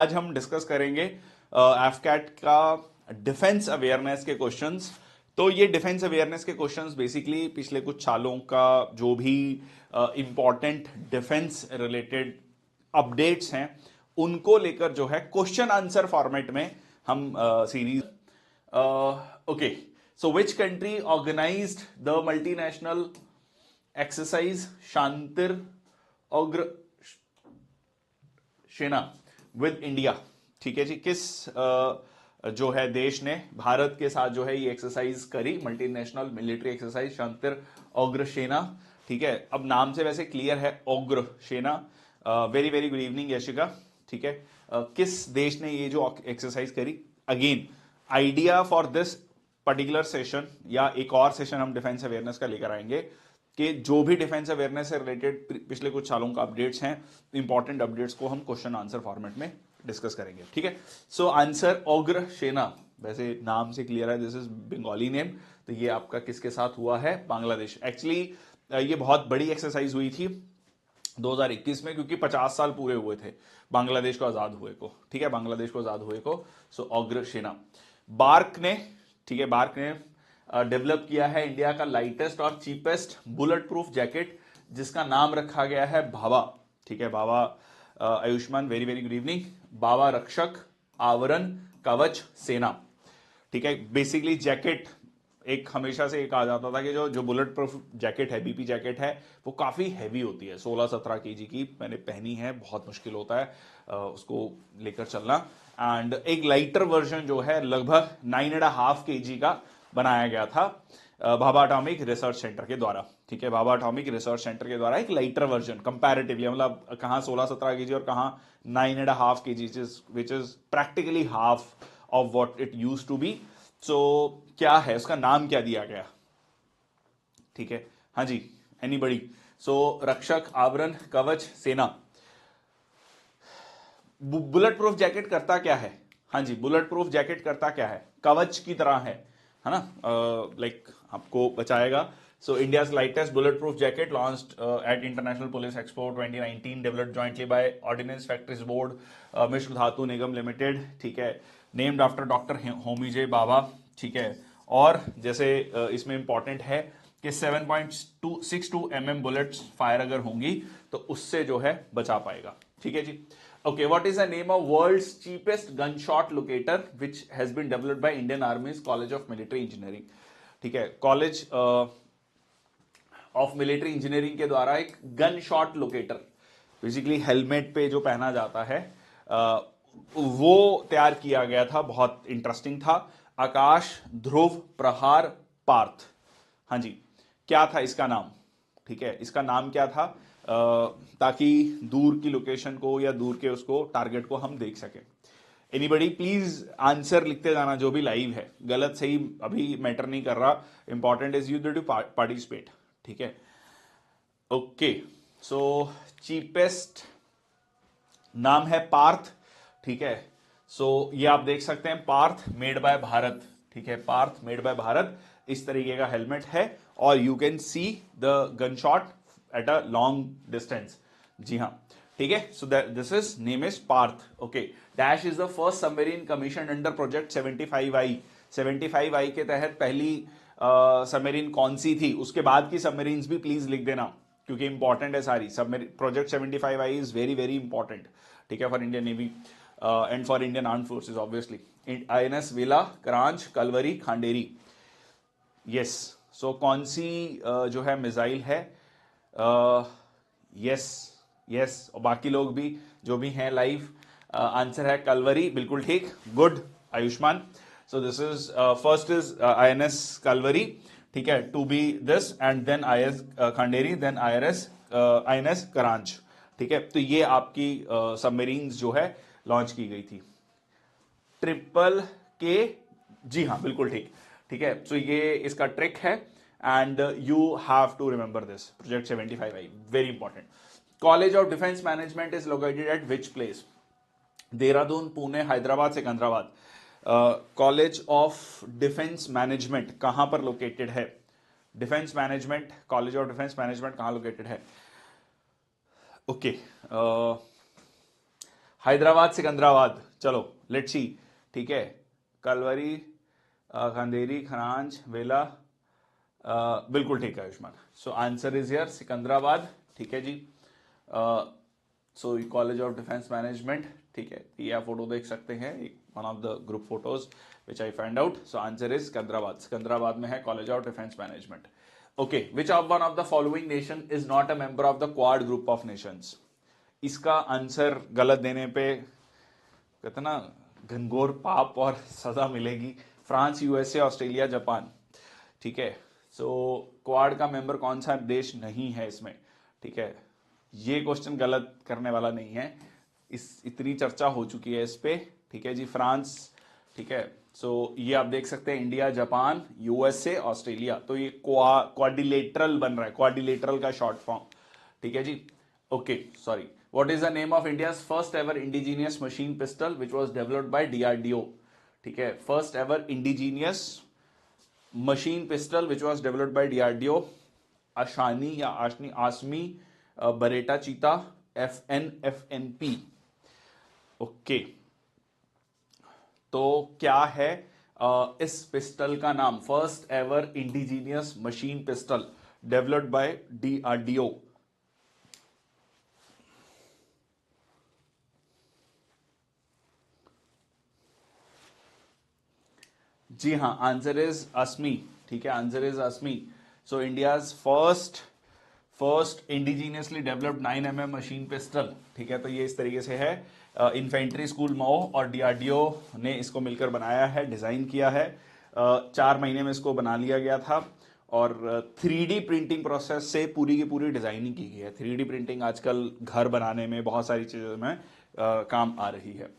आज हम डिस्कस करेंगे एफकैट का डिफेंस अवेयरनेस के क्वेश्चंस। तो ये डिफेंस अवेयरनेस के क्वेश्चंस बेसिकली पिछले कुछ सालों का जो भी इंपॉर्टेंट डिफेंस रिलेटेड अपडेट्स हैं उनको लेकर जो है क्वेश्चन आंसर फॉर्मेट में हम series. Okay, so which country organised the multinational exercise Shantir Ugra सेना विद इंडिया? ठीक है जी, किस जो है देश ने भारत के साथ जो है ये एक्सरसाइज करी, multinational military exercise Shantir Ugra सेना। ठीक है, अब नाम से वैसे क्लियर है उग्र सेना। Very very good evening Yashika. ठीक है, किस देश ने ये जो एक्सरसाइज करी? Again idea for this particular session या एक और सेशन हम डिफेंस अवेयरनेस का लेकर आएंगे कि जो भी डिफेंस अवेयरनेस से रिलेटेड पिछले कुछ सालों का अपडेट्स हैं, इंपॉर्टेंट अपडेट्स को हम क्वेश्चन आंसर फॉर्मेट में डिस्कस करेंगे। ठीक है, सो आंसर उग्र सेना, वैसे नाम से क्लियर है, दिस इज बंगाली नेम। तो ये आपका किसके साथ हुआ है? बांग्लादेश। एक्चुअली ये बहुत बड़ी एक्सरसाइज हुई थी 2021 में, क्योंकि 50 साल पूरे हुए थे बांग्लादेश को आजाद हुए को। ठीक है, बांग्लादेश को आजाद हुए को। सो उग्र सेना बार्क ने, ठीक है, बार्क ने डेवलप किया है इंडिया का लाइटेस्ट और चीपेस्ट बुलेट प्रूफ जैकेट, जिसका नाम रखा गया है बाबा। ठीक है, Bhabha Ayushman, very very good evening. Bhabha रक्षक आवरण कवच सेना। ठीक है, बेसिकली जैकेट एक हमेशा से कहा जाता था कि जो जो बुलेट प्रूफ जैकेट है, बीपी जैकेट है, वो काफी हैवी होती है। 16-17 केजी की मैंने पहनी है, बहुत मुश्किल होता है उसको लेकर चलना। एंड एक लाइटर वर्जन जो है लगभग 9.5 केजी का बनाया गया था भाभा एटॉमिक रिसर्च सेंटर के द्वारा। ठीक है, भाभा एटॉमिक रिसर्च सेंटर के द्वारा एक लाइटर वर्जन कंपैरेटिवली, मतलब कहाँ 16-17 केजी और कहाँ 9.5 KG, which is practically half of what it used to be. So क्या है उसका नाम, क्या दिया गया? ठीक है, हाँ जी, एनीबडी? सो रक्षक आवरण कवच सेना। बुलेट प्रूफ जैकेट करता क्या है? हाँ जी, बुलेट प्रूफ जैकेट करता क्या है? कवच की तरह है ना, लाइक आपको बचाएगा। So India's lightest bulletproof jacket launched at International Police Expo 2019, developed jointly by Ordnance Factories Board, Mishra Dhatu Nigam Limited. ठीक है, named after doctor Homi J Bhabha. ठीक है, और जैसे इसमें इंपॉर्टेंट है कि 7.62 mm बुलेट्स फायर अगर होंगी तो उससे जो है बचा पाएगा। ठीक है जी। Okay, what is the name of world's cheapest gunshot locator which has been developed by Indian Army's College of Military Engineering? ठीक है, कॉलेज ऑफ मिलिट्री इंजीनियरिंग के द्वारा एक gun shot locator, basically helmet पे जो पहना जाता है, वो तैयार किया गया था। बहुत इंटरेस्टिंग था। आकाश ध्रुव प्रहार पार्थ। हाँ जी, क्या था इसका नाम? ठीक है, इसका नाम क्या था, ताकि दूर की लोकेशन को या दूर के उसको टारगेट को हम देख सकें। एनीबडी प्लीज आंसर लिखते जाना, जो भी लाइव है। गलत सही अभी मैटर नहीं कर रहा, important is you to participate. ठीक है, ओके, सो चीपेस्ट नाम है पार्थ। ठीक है, सो ये आप देख सकते हैं, पार्थ मेड बाय भारत। ठीक है, पार्थ मेड बाय भारत, इस तरीके का हेलमेट है और you can see the gun shot at a long distance. जी हाँ, ठीक है, so this is name is Parth. Okay, dash is the first submarine commission under project 75I। 75I के तहत पहली सबमरीन कौन सी थी? उसके बाद की सबमरीन्स भी प्लीज लिख देना, क्योंकि इंपॉर्टेंट है सारी। Submarine project 75I is very very important. ठीक है, for Indian navy and for Indian arm forces obviously. INS वेला, करांच, कलवरी, खांडेरी। यस, सो कौन सी जो है मिसाइल है? यस यस, और बाकी लोग भी जो भी हैं लाइव, आंसर है कलवरी, बिल्कुल ठीक, good Ayushman. So this is first is INS Kalvari. ठीक है, to be this and then IS Khanderi, then INS Karanj. ठीक है, तो ये आपकी सबमरीन्स जो है लॉन्च की गई थी। ट्रिपल के, जी हाँ बिल्कुल ठीक। ठीक है, सो ये इसका ट्रिक है and you have to remember this. Project 75I very important. College of defence management is located at which place? Dehradun, Pune, Hyderabad, Secunderabad. College of defence management कहां पर लोकेटेड है? Defence management, college of defence management कहां located है? Okay, Hyderabad Secunderabad, चलो let's सी, ठीक है, कलवरी, खंदेरी, खनांज, वेला, बिल्कुल ठीक है Ayushman. So answer is here Secunderabad, ठीक है जी। So College of defence Management, ठीक है, ये आप फोटो देख सकते हैं, one of the group photos which I find out. So answer is Secunderabad, Secunderabad में है College of defence Management. Okay, which of one of the following nation is not a member of the Quad group of nations? इसका आंसर गलत देने पे कहते ना घनघोर पाप और सजा मिलेगी। फ्रांस, यूएसए, ऑस्ट्रेलिया, जापान, ठीक है। सो क्वाड का मेंबर कौन सा देश नहीं है इसमें, ठीक है। ये क्वेश्चन गलत करने वाला नहीं है, इस इतनी चर्चा हो चुकी है इस पे, ठीक है जी। फ्रांस, ठीक है। सो ये आप देख सकते हैं इंडिया, जापान, यूएसए, ऑस्ट्रेलिया, तो ये क्वाड्रिलेटरल बन रहा है, क्वाड्रिलेटरल का शॉर्ट फॉर्म, ठीक है जी। Okay, sorry, what is the name of India's first ever indigenous machine pistol which was developed by DRDO? ठीक है, first ever indigenous machine pistol which was developed by DRDO, Ashani या आशनी, आसमी, बरेटा चीता, F N P. Okay, तो क्या है इस pistol का नाम? First ever indigenous machine pistol developed by DRDO. जी हाँ, आंसर इज असमी, ठीक है, answer is Asmi. So India's first indigenously developed 9mm machine pistol, ठीक है। तो ये इस तरीके से है, इन्फेंट्री स्कूल मऊ और डीआरडीओ ने इसको मिलकर बनाया है, डिजाइन किया है। 4 महीने में इसको बना लिया गया था और 3D प्रिंटिंग प्रोसेस से पूरी की पूरी डिजाइनिंग की गई है। 3D प्रिंटिंग आजकल घर बनाने में, बहुत सारी चीजों में काम आ रही है।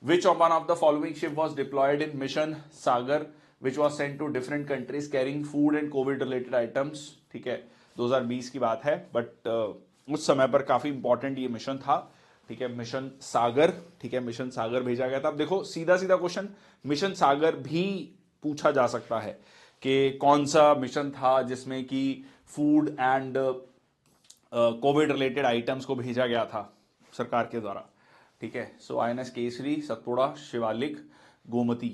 Which of one of the following ship was deployed in Mission Sagar, which was sent to different countries carrying food and COVID related items? ठीक है, 2020 की बात है, बट उस समय पर काफी इंपॉर्टेंट ये मिशन था, ठीक है, मिशन सागर, ठीक है, मिशन सागर भेजा गया था। अब देखो सीधा सीधा क्वेश्चन मिशन सागर भी पूछा जा सकता है कि कौन सा मिशन था जिसमें कि food and covid related items को भेजा गया था सरकार के द्वारा, ठीक है। So INS Kesari, Satpura, Shivalik, Gomti,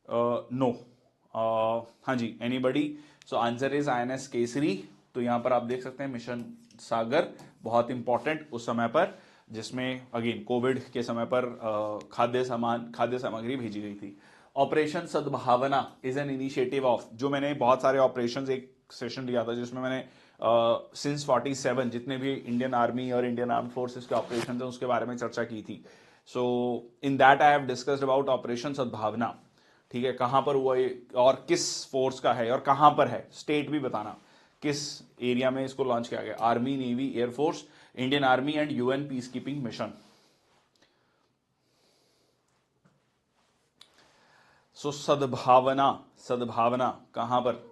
no, हाँ जी, anybody? So answer is INS Kesari. तो यहां पर आप देख सकते हैं मिशन सागर बहुत इंपॉर्टेंट उस समय पर, जिसमें अगेन कोविड के समय पर खाद्य सामग्री भेजी गई थी। ऑपरेशन सद्भावना इज एन इनिशिएटिव ऑफ, जो मैंने बहुत सारे ऑपरेशंस एक सेशन लिया था जिसमें मैंने सिंस 47 जितने भी इंडियन आर्मी और इंडियन आर्म फोर्सेस के ऑपरेशन थे उसके बारे में चर्चा की थी। So in that I have discussed about operation Sadbhavana, ठीक है, कहां पर हुआ और किस फोर्स का है और कहां पर है, स्टेट भी बताना किस एरिया में इसको लॉन्च किया गया। Army, navy, air force, Indian army and UN peacekeeping mission. So Sadbhavana, Sadbhavana कहां पर?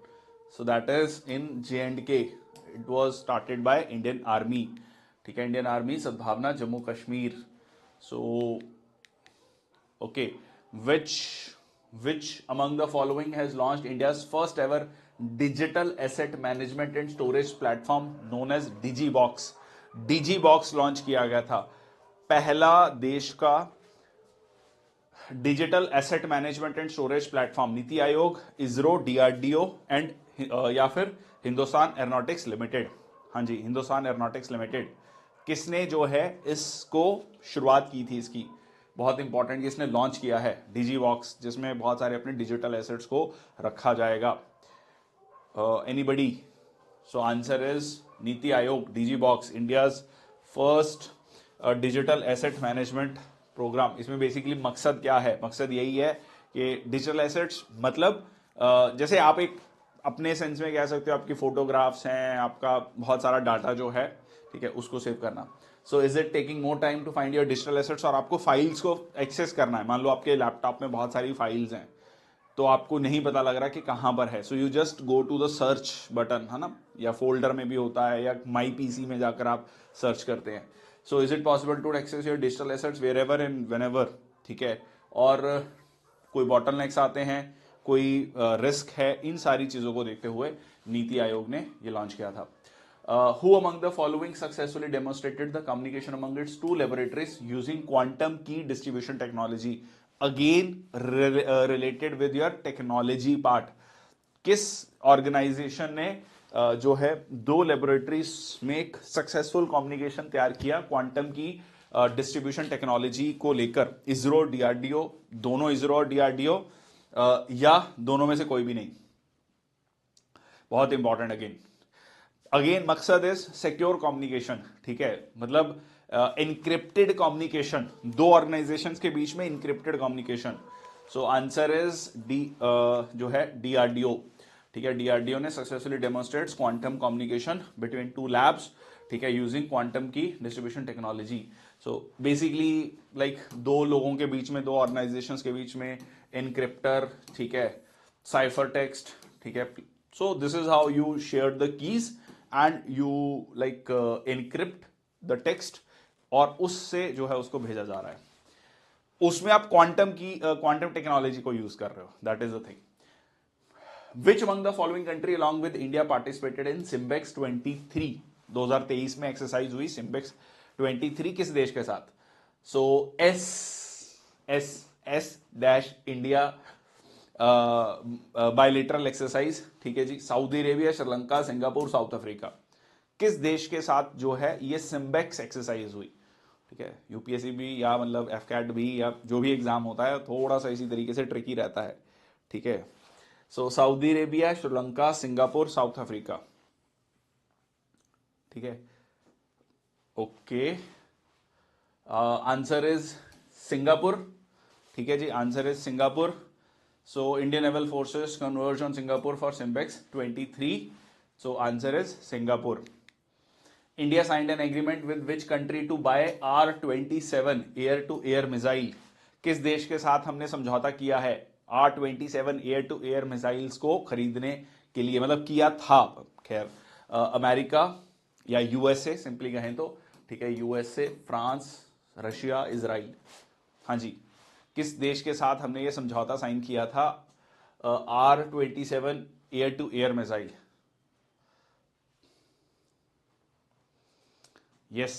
So that is in JNK, it was started by Indian army, ठीक है, Indian army, Sadbhavana, Jammu Kashmir. So okay, which among the following has launched India's first ever digital asset management and storage platform known as DigiBox? DigiBox launch किया गया था, पहला देश का digital asset management and storage platform. NITI Aayog, ISRO, DRDO and या फिर Hindustan aeronautics limited. हाँ जी, Hindustan aeronautics limited, किसने जो है इसको शुरुआत की थी इसकी? बहुत इंपॉर्टेंट, इसने लॉन्च किया है डिजीबॉक्स, जिसमें बहुत सारे अपने डिजिटल एसेट्स को रखा जाएगा। Anybody? So answer is NITI Aayog, DigiBoxx, India's first digital asset management programme. इसमें बेसिकली मकसद क्या है? मकसद यही है कि डिजिटल एसेट्स मतलब जैसे आप एक अपने सेंस में कह सकते हो, आपकी फोटोग्राफ्स हैं, आपका बहुत सारा डाटा जो है, ठीक है, उसको सेव करना। So is it taking more time to find your digital assets? और आपको फाइल्स को एक्सेस करना है, मान लो आपके लैपटॉप में बहुत सारी फाइल्स हैं तो आपको नहीं पता लग रहा कि कहां पर है, so you just go to the search button, है ना, या फोल्डर में भी होता है, या माई पीसी में जाकर आप सर्च करते हैं। So is it possible to access your digital assets wherever and whenever, ठीक है। और कोई बॉटलनेक्स आते हैं, कोई रिस्क है, इन सारी चीजों को देखते हुए नीति आयोग ने ये लॉन्च किया था। Who among the following successfully demonstrated the communication among its two laboratories using quantum key distribution technology? Again related with your technology part. किस ऑर्गेनाइजेशन ने जो है दो लेबोरेटरीज में एक सक्सेसफुल कम्युनिकेशन तैयार किया क्वांटम की डिस्ट्रीब्यूशन टेक्नोलॉजी को लेकर? इसरो, डीआरडीओ, दोनों इसरो और डीआरडीओ, या दोनों में से कोई भी नहीं? बहुत इंपॉर्टेंट। अगेन मकसद इज सिक्योर कम्युनिकेशन, ठीक है, मतलब इनक्रिप्टेड कम्युनिकेशन, दो ऑर्गेनाइजेशंस के बीच में encrypted communication. So answer is D, जो है डीआरडीओ, ठीक है। डीआरडीओ ने successfully demonstrates quantum communication between two labs, ठीक है, यूजिंग क्वांटम की distribution technology. So basically like दो लोगों के बीच में, दो ऑर्गेनाइजेशंस के बीच में इनक्रिप्टर, ठीक है, साइफर टेक्स्ट, ठीक है। So this is how you share the keys and you like encrypt the text, और उससे जो है उसको भेजा जा रहा है। उसमें आप क्वांटम की क्वांटम टेक्नोलॉजी को यूज कर रहे हो, that is the thing. Which among the following country along with India participated in SIMBEX 23? 2023 में एक्सरसाइज हुई सिम्बेक्स 23, किस देश के साथ? So S S S dash India bilateral exercise, ठीक है जी। Saudi Arabia, Sri Lanka, Singapore, South Africa, किस देश के साथ जो है ये सिम्बेक्स एक्सरसाइज हुई? ठीक है, यूपीएससी भी या मतलब एफकैट भी या जो भी एग्जाम होता है थोड़ा सा इसी तरीके से ट्रिकी रहता है, ठीक है। So Saudi Arabia, Sri Lanka, Singapore, South Africa, ठीक है। ओके, आंसर इज सिंगापुर, ठीक है जी, answer is Singapore. So Indian Naval Forces converge on Singapore for Simbex 23. So answer is Singapore. India signed an agreement with which country to buy R-27 air-to-air missile? किस देश के साथ हमने समझौता किया है R-27 एयर-टू-एयर मिसाइल्स को खरीदने के लिए? मतलब किया था, खैर अमेरिका या यूएसए सिंपली कहें तो, ठीक है, यूएसए, फ्रांस, रशिया, इजराइल। हाँ जी, किस देश के साथ हमने ये समझौता साइन किया था R-27 air to air missile? Yes,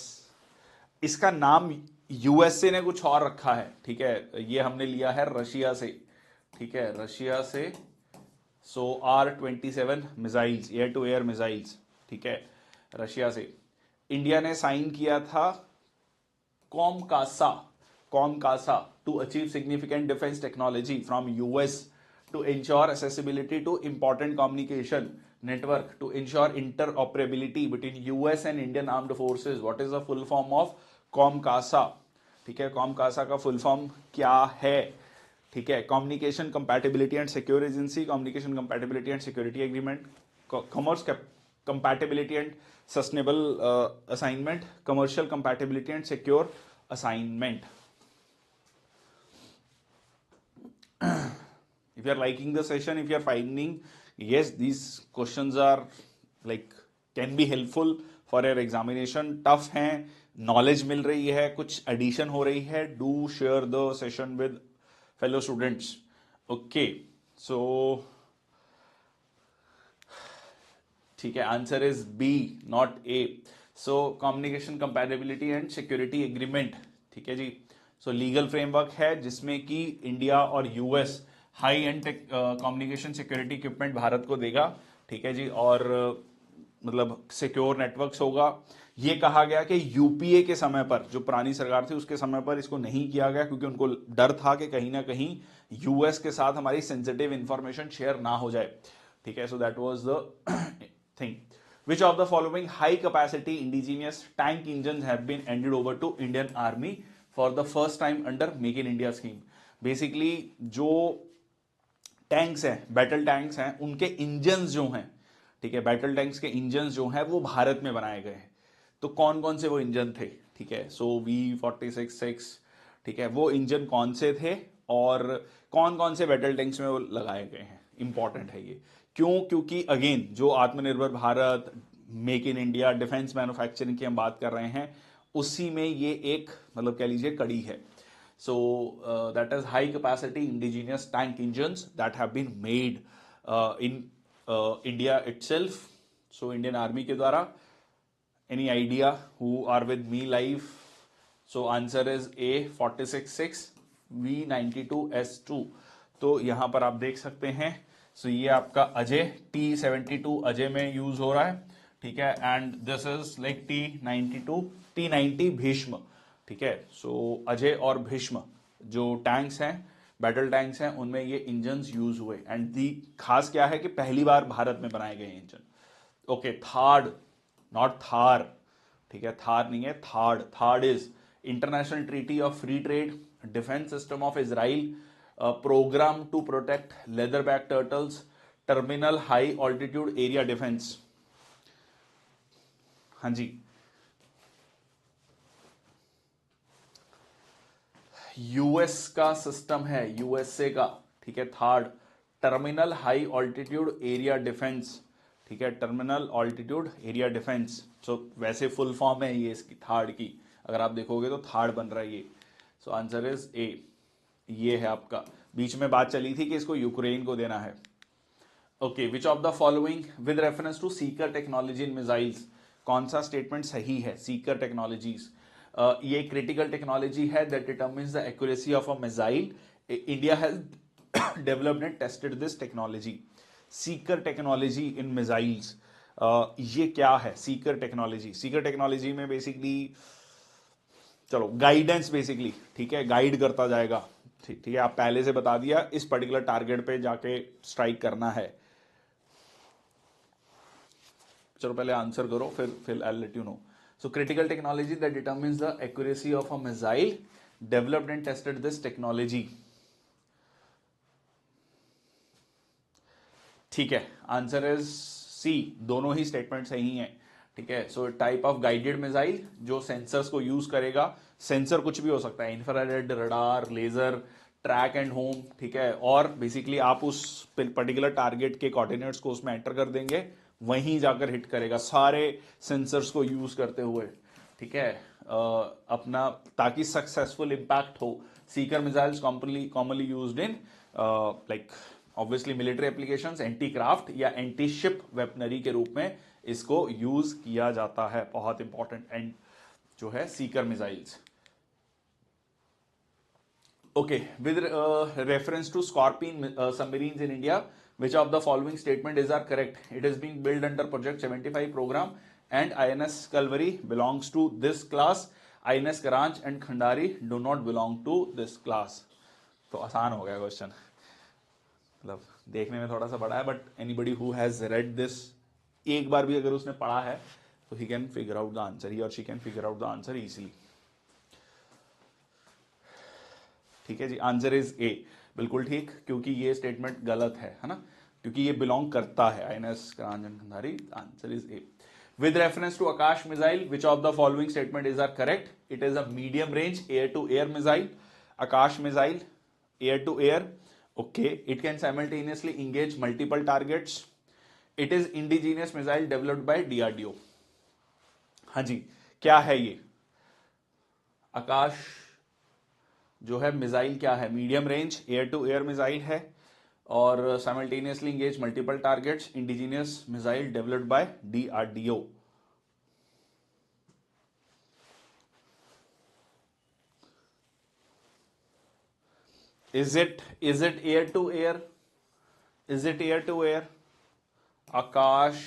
इसका नाम यूएसए ने कुछ और रखा है, ठीक है, ये हमने लिया है रशिया से, ठीक है, रशिया से। So R-27 missiles, air to air missiles, ठीक है, रशिया से। इंडिया ने साइन किया था COMCASA to achieve significant defense technology from US to ensure accessibility to important communication network to ensure interoperability between US and Indian armed forces. What is the full form of COMCASA? ठीक है, COMCASA का full form क्या है? ठीक है, communication compatibility and secure agency, communication compatibility and security agreement, commerce compatibility and sustainable assignment, commercial compatibility and secure assignment. If you are liking the session, if you are finding yes these questions are like can be helpful for your examination, tough हैं, knowledge मिल रही है, कुछ addition हो रही है, do share the session with fellow students. Okay, so ठीक है, answer is B not A. So communication compatibility and security agreement, ठीक है जी। सो लीगल फ्रेमवर्क है जिसमें कि इंडिया और US high and communication security equipment Bharat को देगा, ठीक है जी, और मतलब सिक्योर नेटवर्क्स होगा। ये कहा गया कि यूपीए के समय पर, जो पुरानी सरकार थी उसके समय पर इसको नहीं किया गया क्योंकि उनको डर था कि कहीं ना कहीं यूएस के साथ हमारी सेंसिटिव इंफॉर्मेशन शेयर ना हो जाए, ठीक है। So that was the thing. Which of the following high capacity indigenous tank engines have been handed over to Indian Army for the first time under Make in India scheme? Basically जो tanks हैं, battle tanks हैं, उनके engine जो हैं, ठीक है, battle tanks के engine जो हैं वो भारत में बनाए गए हैं। तो कौन कौन से वो इंजन थे, ठीक है। सो V46-6, ठीक है, वो इंजन कौन से थे और कौन कौन से बैटल टैंक्स में वो लगाए गए हैं? इंपॉर्टेंट है ये। क्यों? क्योंकि अगेन जो आत्मनिर्भर Bharat, make in India, defence manufacturing की हम बात कर रहे हैं, उसी में ये एक मतलब कह लीजिए कड़ी है। So that is high capacity indigenous tank engines that have been made in India itself, so Indian army के द्वारा, Any idea who are with me live? So answer is A 46.6 V92S2। तो यहां पर आप देख सकते हैं, सो ये आपका अजय T72 अजय में यूज हो रहा है, ठीक है, and this is like T90 Bhishma, ठीक है। सो अजय और भीष्म जो टैंक्स हैं, बैटल टैंक्स हैं, उनमें ये इंजन यूज हुए, एंड दी खास क्या है कि पहली बार भारत में बनाए गए engine. Okay, third, not Thar, ठीक है, थार नहीं है, third is international treaty of free trade, defence system of Israel, programme to protect leatherback turtles, terminal high altitude area defence. हाँ जी, यूएस का सिस्टम है, यूएसए का, ठीक है। Third, terminal high altitude area defence, ठीक है, terminal altitude area defence. So वैसे फुल फॉर्म है ये इसकी, थर्ड की अगर आप देखोगे तो थर्ड बन रहा है ये। सो आंसर इज ए, ये है आपका। बीच में बात चली थी कि इसको यूक्रेन को देना है। Okay, which of the following with reference to seeker technology in missiles, कौन सा स्टेटमेंट सही है? सीकर टेक्नोलॉजीज, ये क्रिटिकल टेक्नोलॉजी है that determines the accuracy of a missile. India has developed and tested this technology. Seeker technology in missiles, ये क्या है seeker technology? Seeker technology में बेसिकली, चलो गाइडेंस बेसिकली, ठीक है, गाइड करता जाएगा, ठीक है, आप पहले से बता दिया इस पर्टिकुलर टारगेट पे जाके स्ट्राइक करना है। चलो पहले आंसर करो, फिर I let you know. So critical technology that determines the accuracy of a missile, developed and tested this technology, ठीक है। आंसर इज सी, दोनों ही स्टेटमेंट सही हैं, ठीक है। So type of guided missile जो सेंसर्स को यूज करेगा, सेंसर कुछ भी हो सकता है, infrared, radar, laser, track and home, ठीक है, और बेसिकली आप उस पर्टिकुलर टारगेट के कोऑर्डिनेट्स को उसमें एंटर कर देंगे, वहीं जाकर हिट करेगा सारे सेंसर्स को यूज करते हुए, ठीक है, अपना, ताकि सक्सेसफुल इंपैक्ट हो। Sikar missiles commonly used in like obviously military applications, anti craft या एंटी शिप वेपनरी के रूप में इसको यूज किया जाता है। बहुत इंपॉर्टेंट एंड जो है seeker missiles. Okay, with reference to scorpion submarines in India, which of the following statement is are correct? It is being built under Project 75 program and INS Kalvari belongs to this class. INS Karanch and Khandari do not belong to this class. तो आसान हो गया question, मतलब देखने में थोड़ा सा बड़ा है, but anybody who has read this, एक बार भी अगर उसने पढ़ा है तो he can figure out the answer, he और she can figure out the answer easily, ठीक है जी। आंसर इज ए, बिल्कुल ठीक, क्योंकि ये स्टेटमेंट गलत है ना, क्योंकि ये बिलोंग करता है INS Karanj and Khanderi. Answer is A. With reference to Akash missile, which of the following statement is are correct? It is a medium range air to air missile. Akash missile air to air, okay, it can simultaneously engage multiple targets. It is indigenous missile developed by DRDO. हाँ जी, क्या है ये? आकाश जो है missile क्या है? Medium range air to air missile है और simultaneously engage multiple targets, indigenous missile developed by DRDO. Is it air to air? Is it air to air? Akash,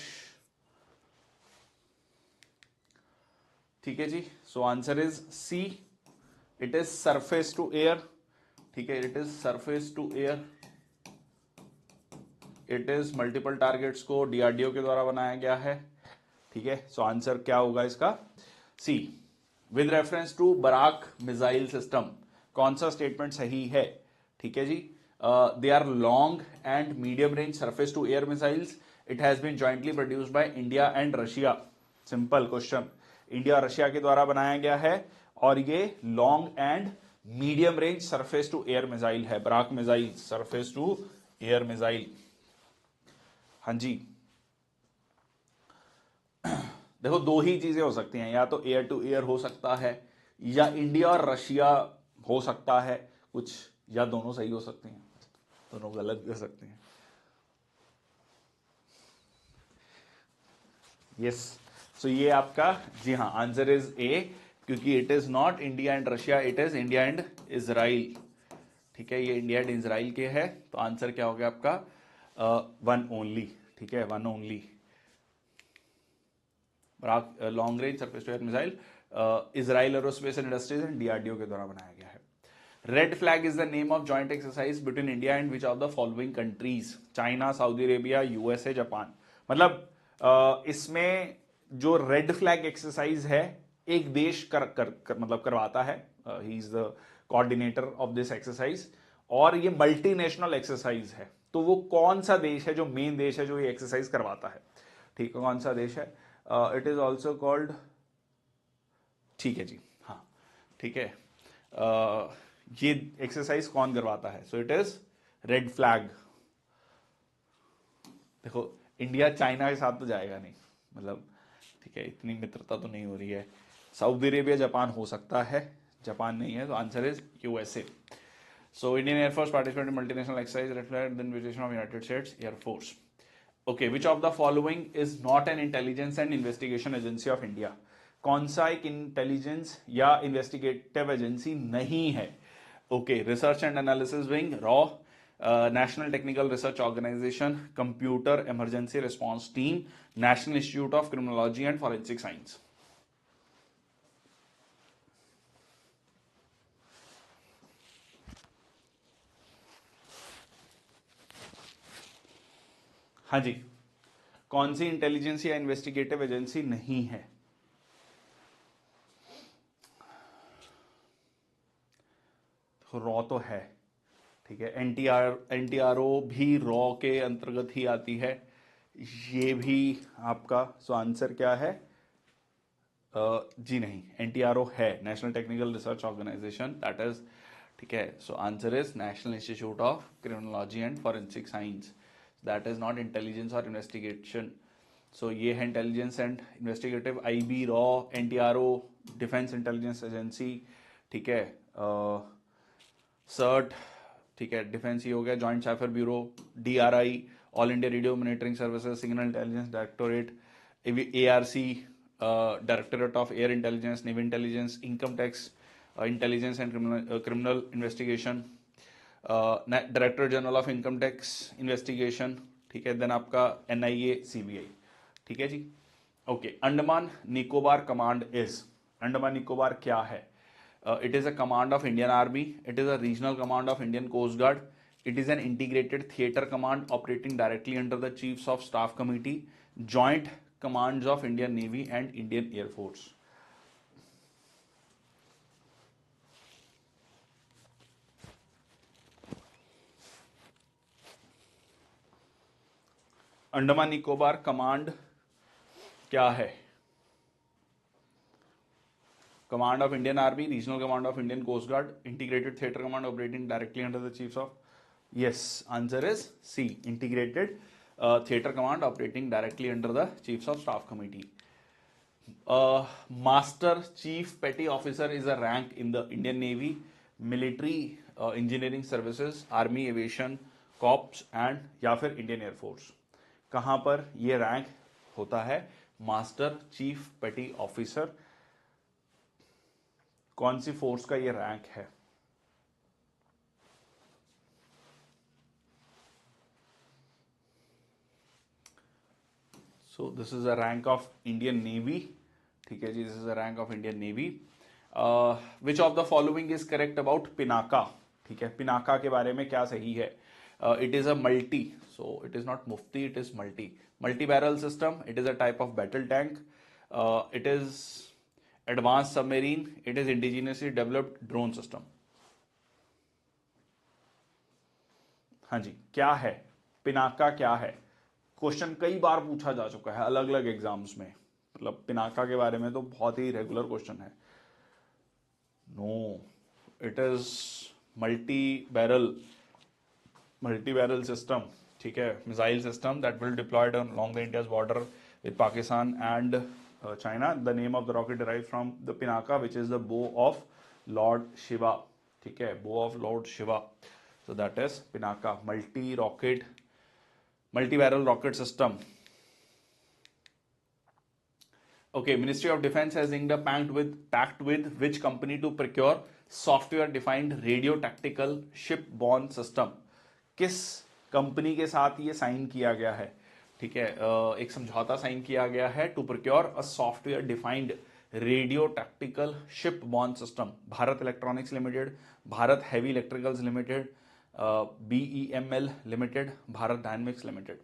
ठीक है जी। So answer is C, it is surface to air, ठीक है, it is surface to air, it is multiple targets को DRDO के द्वारा बनाया गया है, ठीक है। सो आंसर क्या होगा इसका? C. With reference to Barak missile system, कौन सा स्टेटमेंट सही है? ठीक है जी, they are long and medium range surface to air missiles. It has been jointly produced by India and Russia. Simple question, India और रशिया के द्वारा बनाया गया है और ये long and medium range surface to air missile है, Barak missile surface to air missile. हाँ जी, देखो दो ही चीजें हो सकती हैं, या तो एयर टू एयर हो सकता है या इंडिया और रशिया हो सकता है कुछ, या दोनों सही हो सकते हैं, दोनों गलत भी हो सकते हैं। यस, सो ये आपका, जी हाँ, आंसर इज ए, क्योंकि it is not India and Russia, it is India and Israel. ठीक है, ये इंडिया एंड इजराइल के है, तो आंसर क्या हो गया आपका, वन ओनली। ठीक है, one only. Long range surface to air missile Israel Aerospace and Industries and DRDO के द्वारा बनाया गया है। Red Flag is the name of joint exercise between India and which of the following countries, China, Saudi Arabia, USA, Japan. मतलब इसमें जो red flag exercise है एक देश मतलब करवाता है, he is the coordinator of this exercise, और ये मल्टीनेशनल एक्सरसाइज है। तो वो कौन सा देश है जो मेन देश है जो ये एक्सरसाइज करवाता है, ठीक है, कौन सा देश है? इट इज ऑल्सो कॉल्ड, ठीक है जी, हाँ, ठीक है, ये एक्सरसाइज कौन करवाता है? सो इट इज रेड फ्लैग। देखो, इंडिया चाइना के साथ तो जाएगा नहीं, मतलब ठीक है, इतनी मित्रता तो नहीं हो रही है। सऊदी अरेबिया, जापान हो सकता है, जापान नहीं है, तो answer is USA. So Indian air force participate in multinational exercise Red Flag the invitation of United States air force. Okay, which of the following is not an intelligence and investigation agency of India? कौन सा एक intelligence या investigative agency नहीं है? Okay, research and analysis wing, रॉ, national technical research organisation, computer emergency response team, national institute of criminology and forensic science. हाँ जी, कौन सी इंटेलिजेंस या इन्वेस्टिगेटिव एजेंसी नहीं है? रॉ तो है, ठीक है, एनटीआरओ भी रॉ के अंतर्गत ही आती है, ये भी आपका। सो आंसर क्या है? जी नहीं, एनटीआरओ है national technical research organisation, that is, ठीक है। So answer is national institute of criminology and forensic science, that is not intelligence और इन्वेस्टिगेशन। सो ये है इंटेलिजेंस एंड इन्वेस्टिगेटिव, आईबी, रॉ, एनटीआरओ, डिफेंस इंटेलिजेंस एजेंसी, ठीक है, CERT, ठीक है, डिफेंस ही हो गया, joint cipher bureau, DRI, all India radio monitoring services, signal intelligence directorate, ARC, directorate of air intelligence, navy intelligence, income tax intelligence and criminal investigation, director general of income tax investigation, ठीक है, then आपका NIA, CBI, ठीक है जी। Okay, Andaman Nicobar command is, Andaman Nicobar क्या है? It is a command of Indian Army. It is a regional command of Indian Coast Guard. It is an integrated theater command operating directly under the Chiefs of Staff Committee, joint commands of Indian Navy and Indian Air Force. Andaman Nicobar command क्या है? Command of Indian Army, Regional Command of Indian Coast Guard, Integrated Theater Command operating directly under the Chiefs of, yes, answer is C, Integrated Theater Command operating directly under the Chiefs of Staff Committee. Master Chief Petty Officer is a rank in the Indian Navy, Military Engineering Services, Army Aviation Corps and या फिर Indian Air Force. कहाँ पर ये rank होता है? Master chief पेटी officer, कौन सी force का ये रैंक है? So this is a rank of Indian navy, ठीक है जी, this is a rank of Indian navy. Which of the following is correct about Pinaka? ठीक है, पिनाका के बारे में क्या सही है? It is a multi, so it is not मुफ्ती, it is multi barrel system, it is a type of battle tank, it is advance submarine, it is indigenously developed drone system. हाँ जी, क्या है पिनाका? क्या है? क्वेश्चन कई बार पूछा जा चुका है अलग अलग एग्जाम्स में, मतलब पिनाका के बारे में तो बहुत ही रेगुलर क्वेश्चन है। No, it is multi barrel system, ठीक है, missile system that will deployed along the India's border with Pakistan and China. The name of the rocket derived from the Pinaka, which is the bow of Lord Shiva, ठीक है, bow of Lord Shiva. So that is Pinaka, multi barrel rocket system. Okay, Ministry of Defense has inked a pact with which company to procure software defined radio tactical ship-borne system? किस company के साथ ये sign किया गया है? ठीक है, एक समझौता साइन किया गया है to procure a software defined radio tactical ship borne system. Bharat Electronics Limited, Bharat Heavy Electricals Limited, BEML Limited, Bharat Dynamics Limited.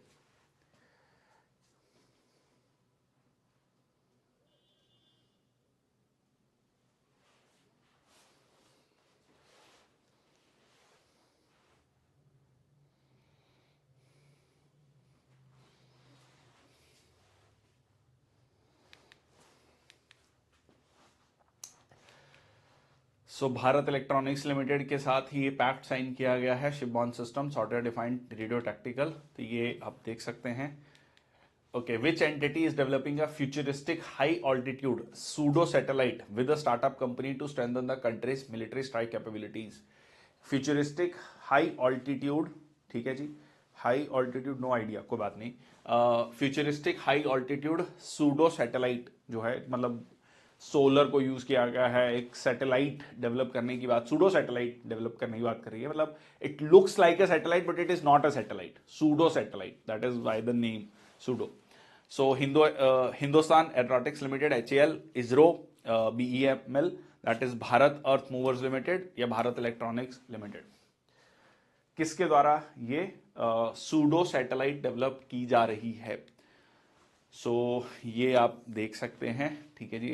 So Bharat Electronics Limited के साथ ही ये पैक्ट साइन किया गया है, shipborne system software defined radio tactical. तो ये आप देख सकते हैं। Okay, which entity is developing a futuristic high altitude pseudo satellite with a startup company to strengthen the countries military strike capabilities? Futuristic high altitude, ठीक है जी, high altitude no idea, कोई बात नहीं। Futuristic high altitude pseudo satellite जो है, मतलब solar को use किया गया है, एक सैटेलाइट डेवलप करने की बात, सूडो सैटेलाइट डेवलप करने की बात कर रही है। मतलब it looks like a satellite but it is not a satellite, pseudo satellite, that is why the name pseudo. So Hindustan aeronautics limited HAL, ISRO, BEML, that is Bharat Earth Movers limited या Bharat Electronics limited. किसके द्वारा ये pseudo satellite develop की जा रही है? सो ये आप देख सकते हैं, ठीक है जी,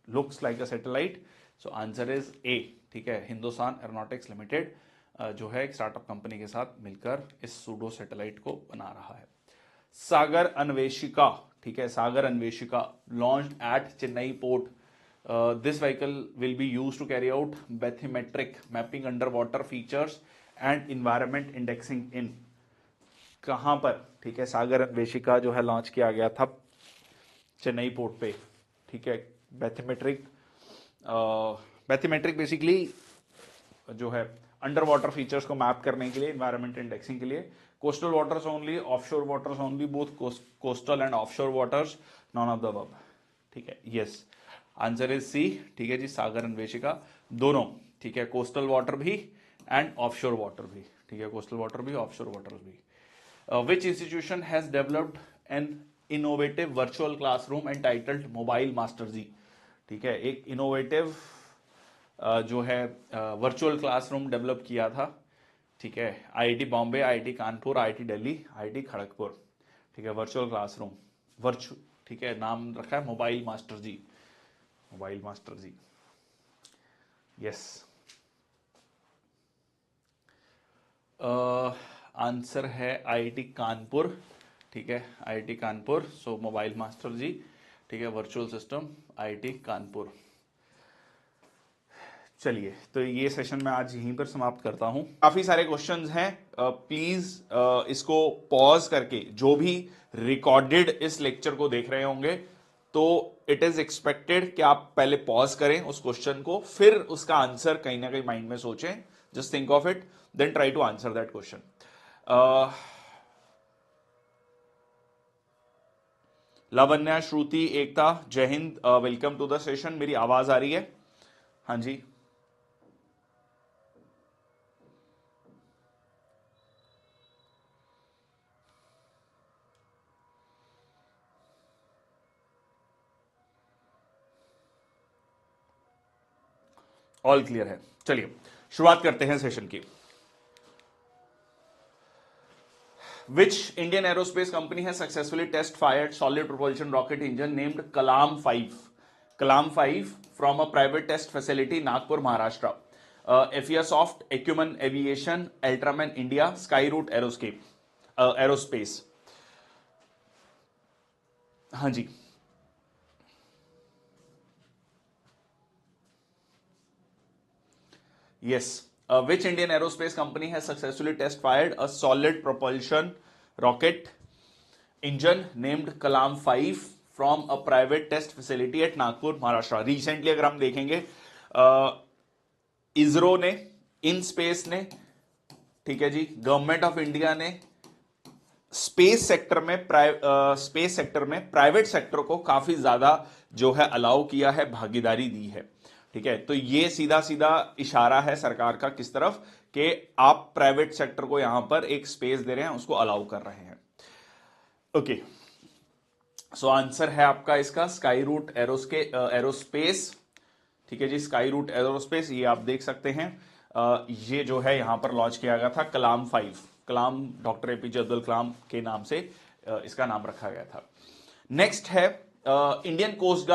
looks like a satellite. So answer is A, ठीक है, हिंदुस्तान एरोनॉटिक्स लिमिटेड जो है एक स्टार्टअप कंपनी के साथ मिलकर इस सूडो सैटेलाइट को बना रहा है। सागर अन्वेषिका, ठीक है, Sagar Anveshika launched at Chennai port. This vehicle will be used to carry out bathymetric mapping under water features and environment indexing in. कहां पर, ठीक है, सागर अन्वेषिका जो है लॉन्च किया गया था चेन्नई पोर्ट पे, ठीक है। बैथीमेट्रिक बेसिकली जो है अंडर वाटर फीचर्स को मैप करने के लिए, इन्वायरमेंट इंडेक्सिंग के लिए। Coastal waters only, offshore waters only, both coastal and offshore waters, none of the above, ठीक है। यस, आंसर इज C, ठीक है जी, सागर अन्वेषिका दोनों, ठीक है, कोस्टल वाटर भी एंड ऑफशोर वाटर भी, ठीक है, कोस्टल वाटर भी, ऑफशोर वाटर भी। Which institution has developed an innovative virtual classroom entitled Mobile Master G? ठीक है, एक इनोवेटिव जो है वर्चुअल क्लासरूम डेवलप किया था, ठीक है, IIT Bombay, IIT Kanpur, IIT Delhi, IIT Kharagpur, ठीक है, वर्चुअल क्लासरूम ठीक है, नाम रखा है मोबाइल मास्टर जी, मोबाइल मास्टर जी। यस, आंसर है IIT कानपुर, ठीक है, IIT कानपुर। सो मोबाइल मास्टर जी, ठीक है, वर्चुअल सिस्टम IIT कानपुर। चलिए, तो ये सेशन मैं आज यहीं पर समाप्त करता हूं। काफी सारे क्वेश्चंस हैं, प्लीज इसको पॉज करके, जो भी रिकॉर्डेड इस लेक्चर को देख रहे होंगे, तो इट इज एक्सपेक्टेड कि आप पहले पॉज करें उस क्वेश्चन को, फिर उसका आंसर कहीं ना कहीं माइंड में सोचें, just think of it, then try to answer that question. Lavanya, Shruti, Ekta, जय हिंद, वेलकम टू द सेशन। मेरी आवाज आ रही है? हाँ जी, ऑल क्लियर है। चलिए शुरुआत करते हैं सेशन की। Which Indian aerospace company has successfully test fired solid propulsion rocket engine named Kalam 5? Kalam 5 from a private test facility, Nagpur, Maharashtra. Aviasoft, Acumen Aviation, Ultraman India, Skyroot Aerospace. हाँ जी, yes. Which Indian aerospace company has successfully test fired a solid propulsion rocket engine named Kalam 5 from a private test facility at Nagpur, Maharashtra? Recently अगर हम देखेंगे, इसरो ने, in space ने, ठीक है जी, government of India ने space sector में private sector को काफी ज्यादा जो है अलाउ किया है, भागीदारी दी है। ठीक है, तो ये सीधा सीधा इशारा है सरकार का किस तरफ, कि आप प्राइवेट सेक्टर को यहां पर एक स्पेस दे रहे हैं, उसको अलाउ कर रहे हैं। ओके, सो आंसर है आपका इसका स्काई रूट एरोस्पेस। ठीक है जी, स्काई रूट एरोस्पेस, ये आप देख सकते हैं। ये जो है यहां पर लॉन्च किया गया था कलाम 5, कलाम डॉक्टर एपीजे अब्दुल कलाम के नाम से इसका नाम रखा गया था। नेक्स्ट है इंडियन कोस्ट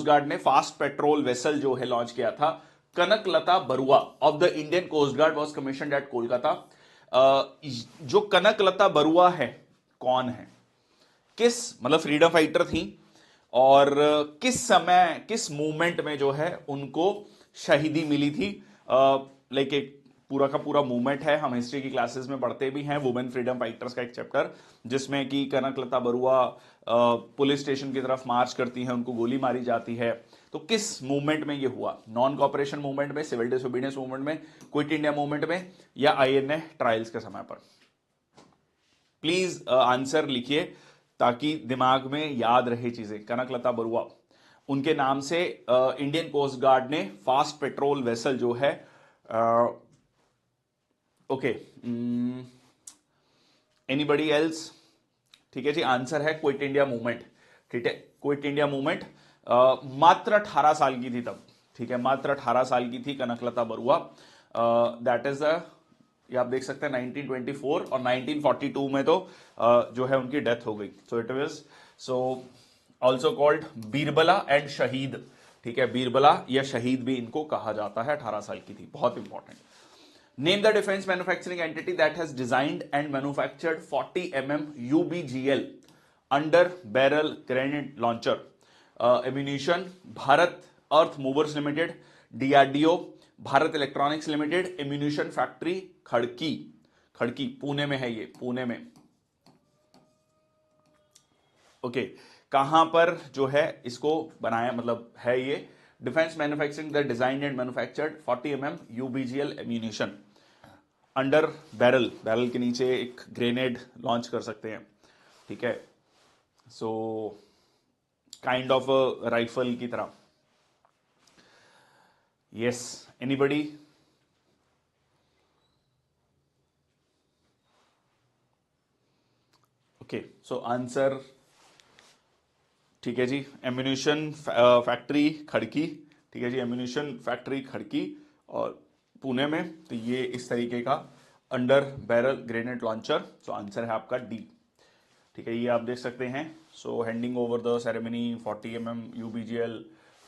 गार्ड ने फास्ट पेट्रोल वेसल जो है लॉन्च किया था। Kanaklata Barua of the Indian coast guard was commission at Kolkata. जो कनकलता बरुआ है, कौन है, किस मतलब फ्रीडम फाइटर थी, और किस समय किस मूवमेंट में जो है उनको शहीदी मिली थी। लाइक एक पूरा का पूरा मूवमेंट है, हम हिस्ट्री की क्लासेस में पढ़ते भी हैं, वुमेन फ्रीडम फाइटर्स का एक चैप्टर, जिसमें कि कनकलता बरुआ पुलिस स्टेशन की तरफ मार्च करती हैं, उनको गोली मारी जाती है। तो किस मूवमेंट में ये हुआ, नॉन कॉपरेशन मूवमेंट में, सिविल डिसोबीडियंस मूवमेंट में, क्विट इंडिया मूवमेंट में, या आईएनए ट्रायल्स के समय पर? प्लीज आंसर लिखिए ताकि दिमाग में याद रहे चीजें। कनकलता बरुआ, उनके नाम से इंडियन कोस्ट गार्ड ने फास्ट पेट्रोल वेसल जो है, ओके, एनीबडी एल्स? ठीक है जी, आंसर है क्विट इंडिया मूवमेंट। ठीक है, क्विट इंडिया मूवमेंट, मात्र 18 साल की थी तब। ठीक है, मात्र 18 साल की थी कनकलता बरुआ। दैट इज ये आप देख सकते हैं 1924, और 1942 में तो जो है उनकी डेथ हो गई। So it was also called बीरबला एंड शहीद। ठीक है, बीरबला या शहीद भी इनको कहा जाता है। 18 साल की थी, बहुत important. Name the defence manufacturing entity that has designed and manufactured 40 mm UBGL under barrel grenade launcher ammunition. Bharat Earth Movers Limited, DRDO, Bharat Electronics Limited, ammunition factory Khadki. Khadki Pune में है, ये पुणे में। ओके, कहां पर जो है इसको बनाया, मतलब है ये defence manufacturing the design and manufactured 40 mm UBGL ammunition under barrel, barrel के नीचे एक ग्रेनेड लॉन्च कर सकते हैं। ठीक है, सो काइंड ऑफ राइफल की तरह। Yes, anybody? Okay, so answer, ठीक है जी, एम्यूनिशन फैक्ट्री खड़की। ठीक है जी, एम्यूनिशन फैक्ट्री खड़की और पुणे में। तो ये इस तरीके का अंडर बैरल ग्रेनेड लॉन्चर। सो आंसर है आपका डी। ठीक है, ये आप देख सकते हैं। So handing over the ceremony 40 mm UBGL।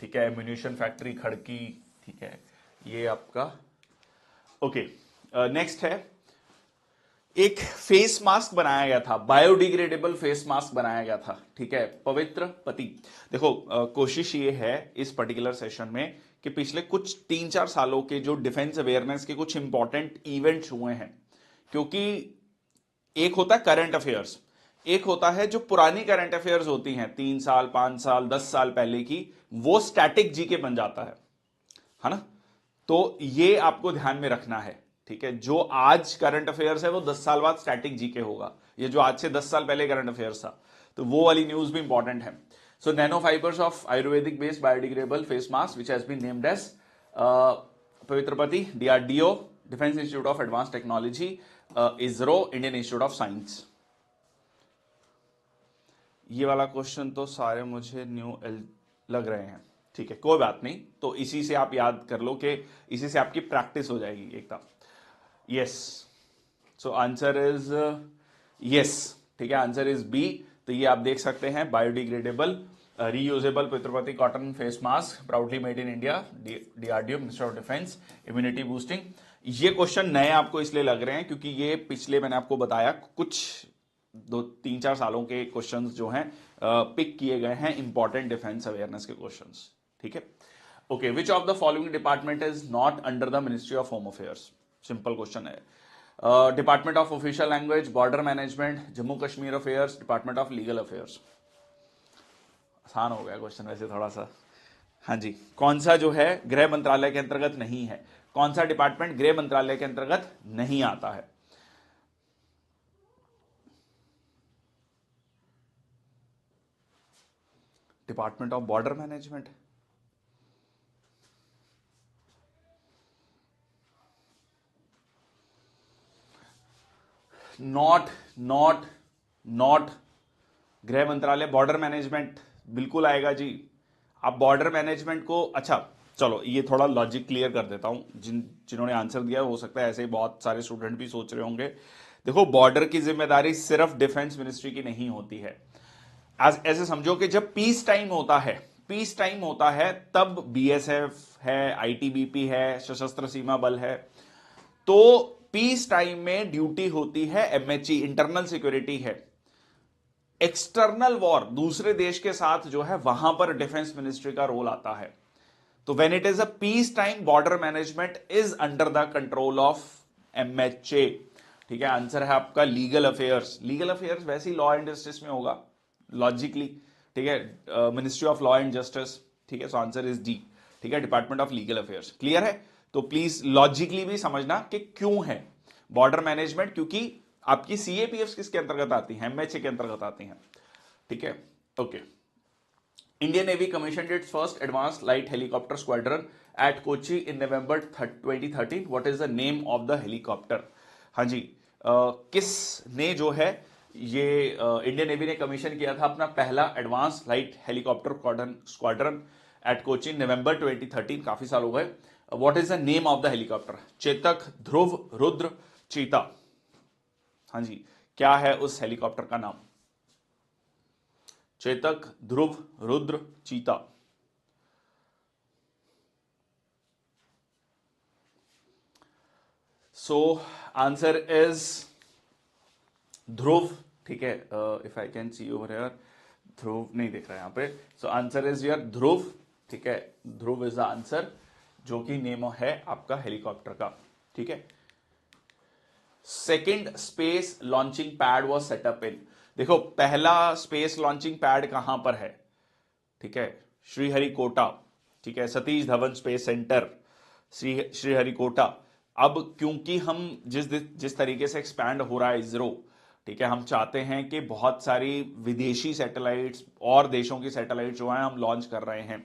ठीक है, एम्यूनिशन फैक्ट्री खड़की। ठीक है, ये आपका ओके। नेक्स्ट है, एक फेस मास्क बनाया गया था, बायोडिग्रेडेबल फेस मास्क बनाया गया था। ठीक है, पवित्र पति। देखो कोशिश ये है इस पर्टिकुलर सेशन में कि पिछले कुछ 3-4 सालों के जो डिफेंस अवेयरनेस के कुछ इंपॉर्टेंट इवेंट्स हुए हैं, क्योंकि एक होता है करंट अफेयर्स, एक होता है जो पुरानी करंट अफेयर्स होती हैं 3 साल 5 साल 10 साल पहले की, वो स्टैटिक जीके बन जाता है ना। तो ये आपको ध्यान में रखना है। ठीक है, जो आज करंट अफेयर्स है वो 10 साल बाद स्टैटिक जीके होगा। ये जो आज से 10 साल पहले करंट अफेयर्स था, तो वो वाली न्यूज भी इंपॉर्टेंट है। So nano fibres of ayurvedic based biodegradable face mask which has been named as Pavitrapati, DRDO, defence institute of advance technology, ISRO, Indian Institute of Science. ये वाला क्वेश्चन तो सारे मुझे न्यू लग रहे हैं। ठीक है, कोई बात नहीं, तो इसी से आप याद कर लो कि इसी से आपकी प्रैक्टिस हो जाएगी एकदम। Yes, so answer is yes. ठीक है, आंसर इज बी। तो ये आप देख सकते हैं, biodegradable reusable Pitripati cotton face mask, proudly made in India, DRDO, minister of defence, immunity boosting. ये क्वेश्चन नए आपको इसलिए लग रहे हैं क्योंकि ये पिछले मैंने आपको बताया कुछ 2-3-4 सालों के क्वेश्चंस जो हैं पिक किए गए हैं, इंपॉर्टेंट डिफेंस अवेयरनेस के क्वेश्चंस। ठीक है, okay, which of the following department is not under the ministry of home affairs? Simple question है। Department of official language, border management, Jammu Kashmir affairs, department of legal affairs. आसान हो गया question वैसे थोड़ा सा। हाँ जी, कौन सा जो है गृह मंत्रालय के अंतर्गत नहीं है, कौन सा डिपार्टमेंट गृह मंत्रालय के अंतर्गत नहीं आता है? Department of border management, not not not गृह मंत्रालय, बॉर्डर मैनेजमेंट बिल्कुल आएगा जी। आप बॉर्डर मैनेजमेंट को, अच्छा चलो ये थोड़ा लॉजिक क्लियर कर देता हूं, जिन्होंने आंसर दिया हो सकता है ऐसे ही बहुत सारे स्टूडेंट भी सोच रहे होंगे। देखो, बॉर्डर की जिम्मेदारी सिर्फ डिफेंस मिनिस्ट्री की नहीं होती है। ऐसे समझो कि जब पीस टाइम होता है, पीस टाइम होता है तब बीएसएफ है, आईटीबीपी है, सशस्त्र सीमा बल है, तो पीस टाइम में ड्यूटी होती है एमएचई, इंटरनल सिक्योरिटी है। एक्सटर्नल वॉर, दूसरे देश के साथ जो है, वहां पर डिफेंस मिनिस्ट्री का रोल आता है। तो when it is a peace time, border management is under the control of MHA. ठीक है, आंसर है आपका लीगल अफेयर्स। लीगल अफेयर्स वैसे ही लॉ एंड जस्टिस में होगा लॉजिकली। ठीक है, ministry of law and justice. ठीक है, सो आंसर इज डी। ठीक है, department of legal affairs. Clear है? तो प्लीज लॉजिकली भी समझना कि क्यों है बॉर्डर मैनेजमेंट, क्योंकि आपकी सीएपीएफ किसके अंतर्गत आती है? एमएचए के अंतर्गत आती हैं। ठीक है, okay. Indian Navy commissioned its first advanced light helicopter squadron at Kochi in November 2013. What is the name of the helicopter? हाँ जी, किसने जो है ये इंडियन नेवी ने कमीशन किया था अपना पहला advance light helicopter squadron at Kochi November 2013, काफी साल हो गए। What is the name of the helicopter? Chetak, Dhruv, Rudra, cheetah. हाँ जी, क्या है उस हेलीकॉप्टर का नाम? Chetak, Dhruv, Rudra, cheetah. So answer is Dhruv. ठीक है, if I can see over here, Dhruv नहीं दिख रहा है यहां पे। So answer is your Dhruv. ठीक है, ध्रुव इज द आंसर, जो कि नेम है आपका हेलीकॉप्टर का। ठीक है, second space launching pad was set up in. देखो, पहला स्पेस लॉन्चिंग पैड कहां पर है? ठीक है, श्रीहरिकोटा। ठीक है, सतीश धवन स्पेस सेंटर, श्रीहरिकोटा। अब क्योंकि हम जिस तरीके से एक्सपैंड हो रहा है इसरो, ठीक है, हम चाहते हैं कि बहुत सारी विदेशी सैटेलाइट्स और देशों की सैटेलाइट जो है हम लॉन्च कर रहे हैं।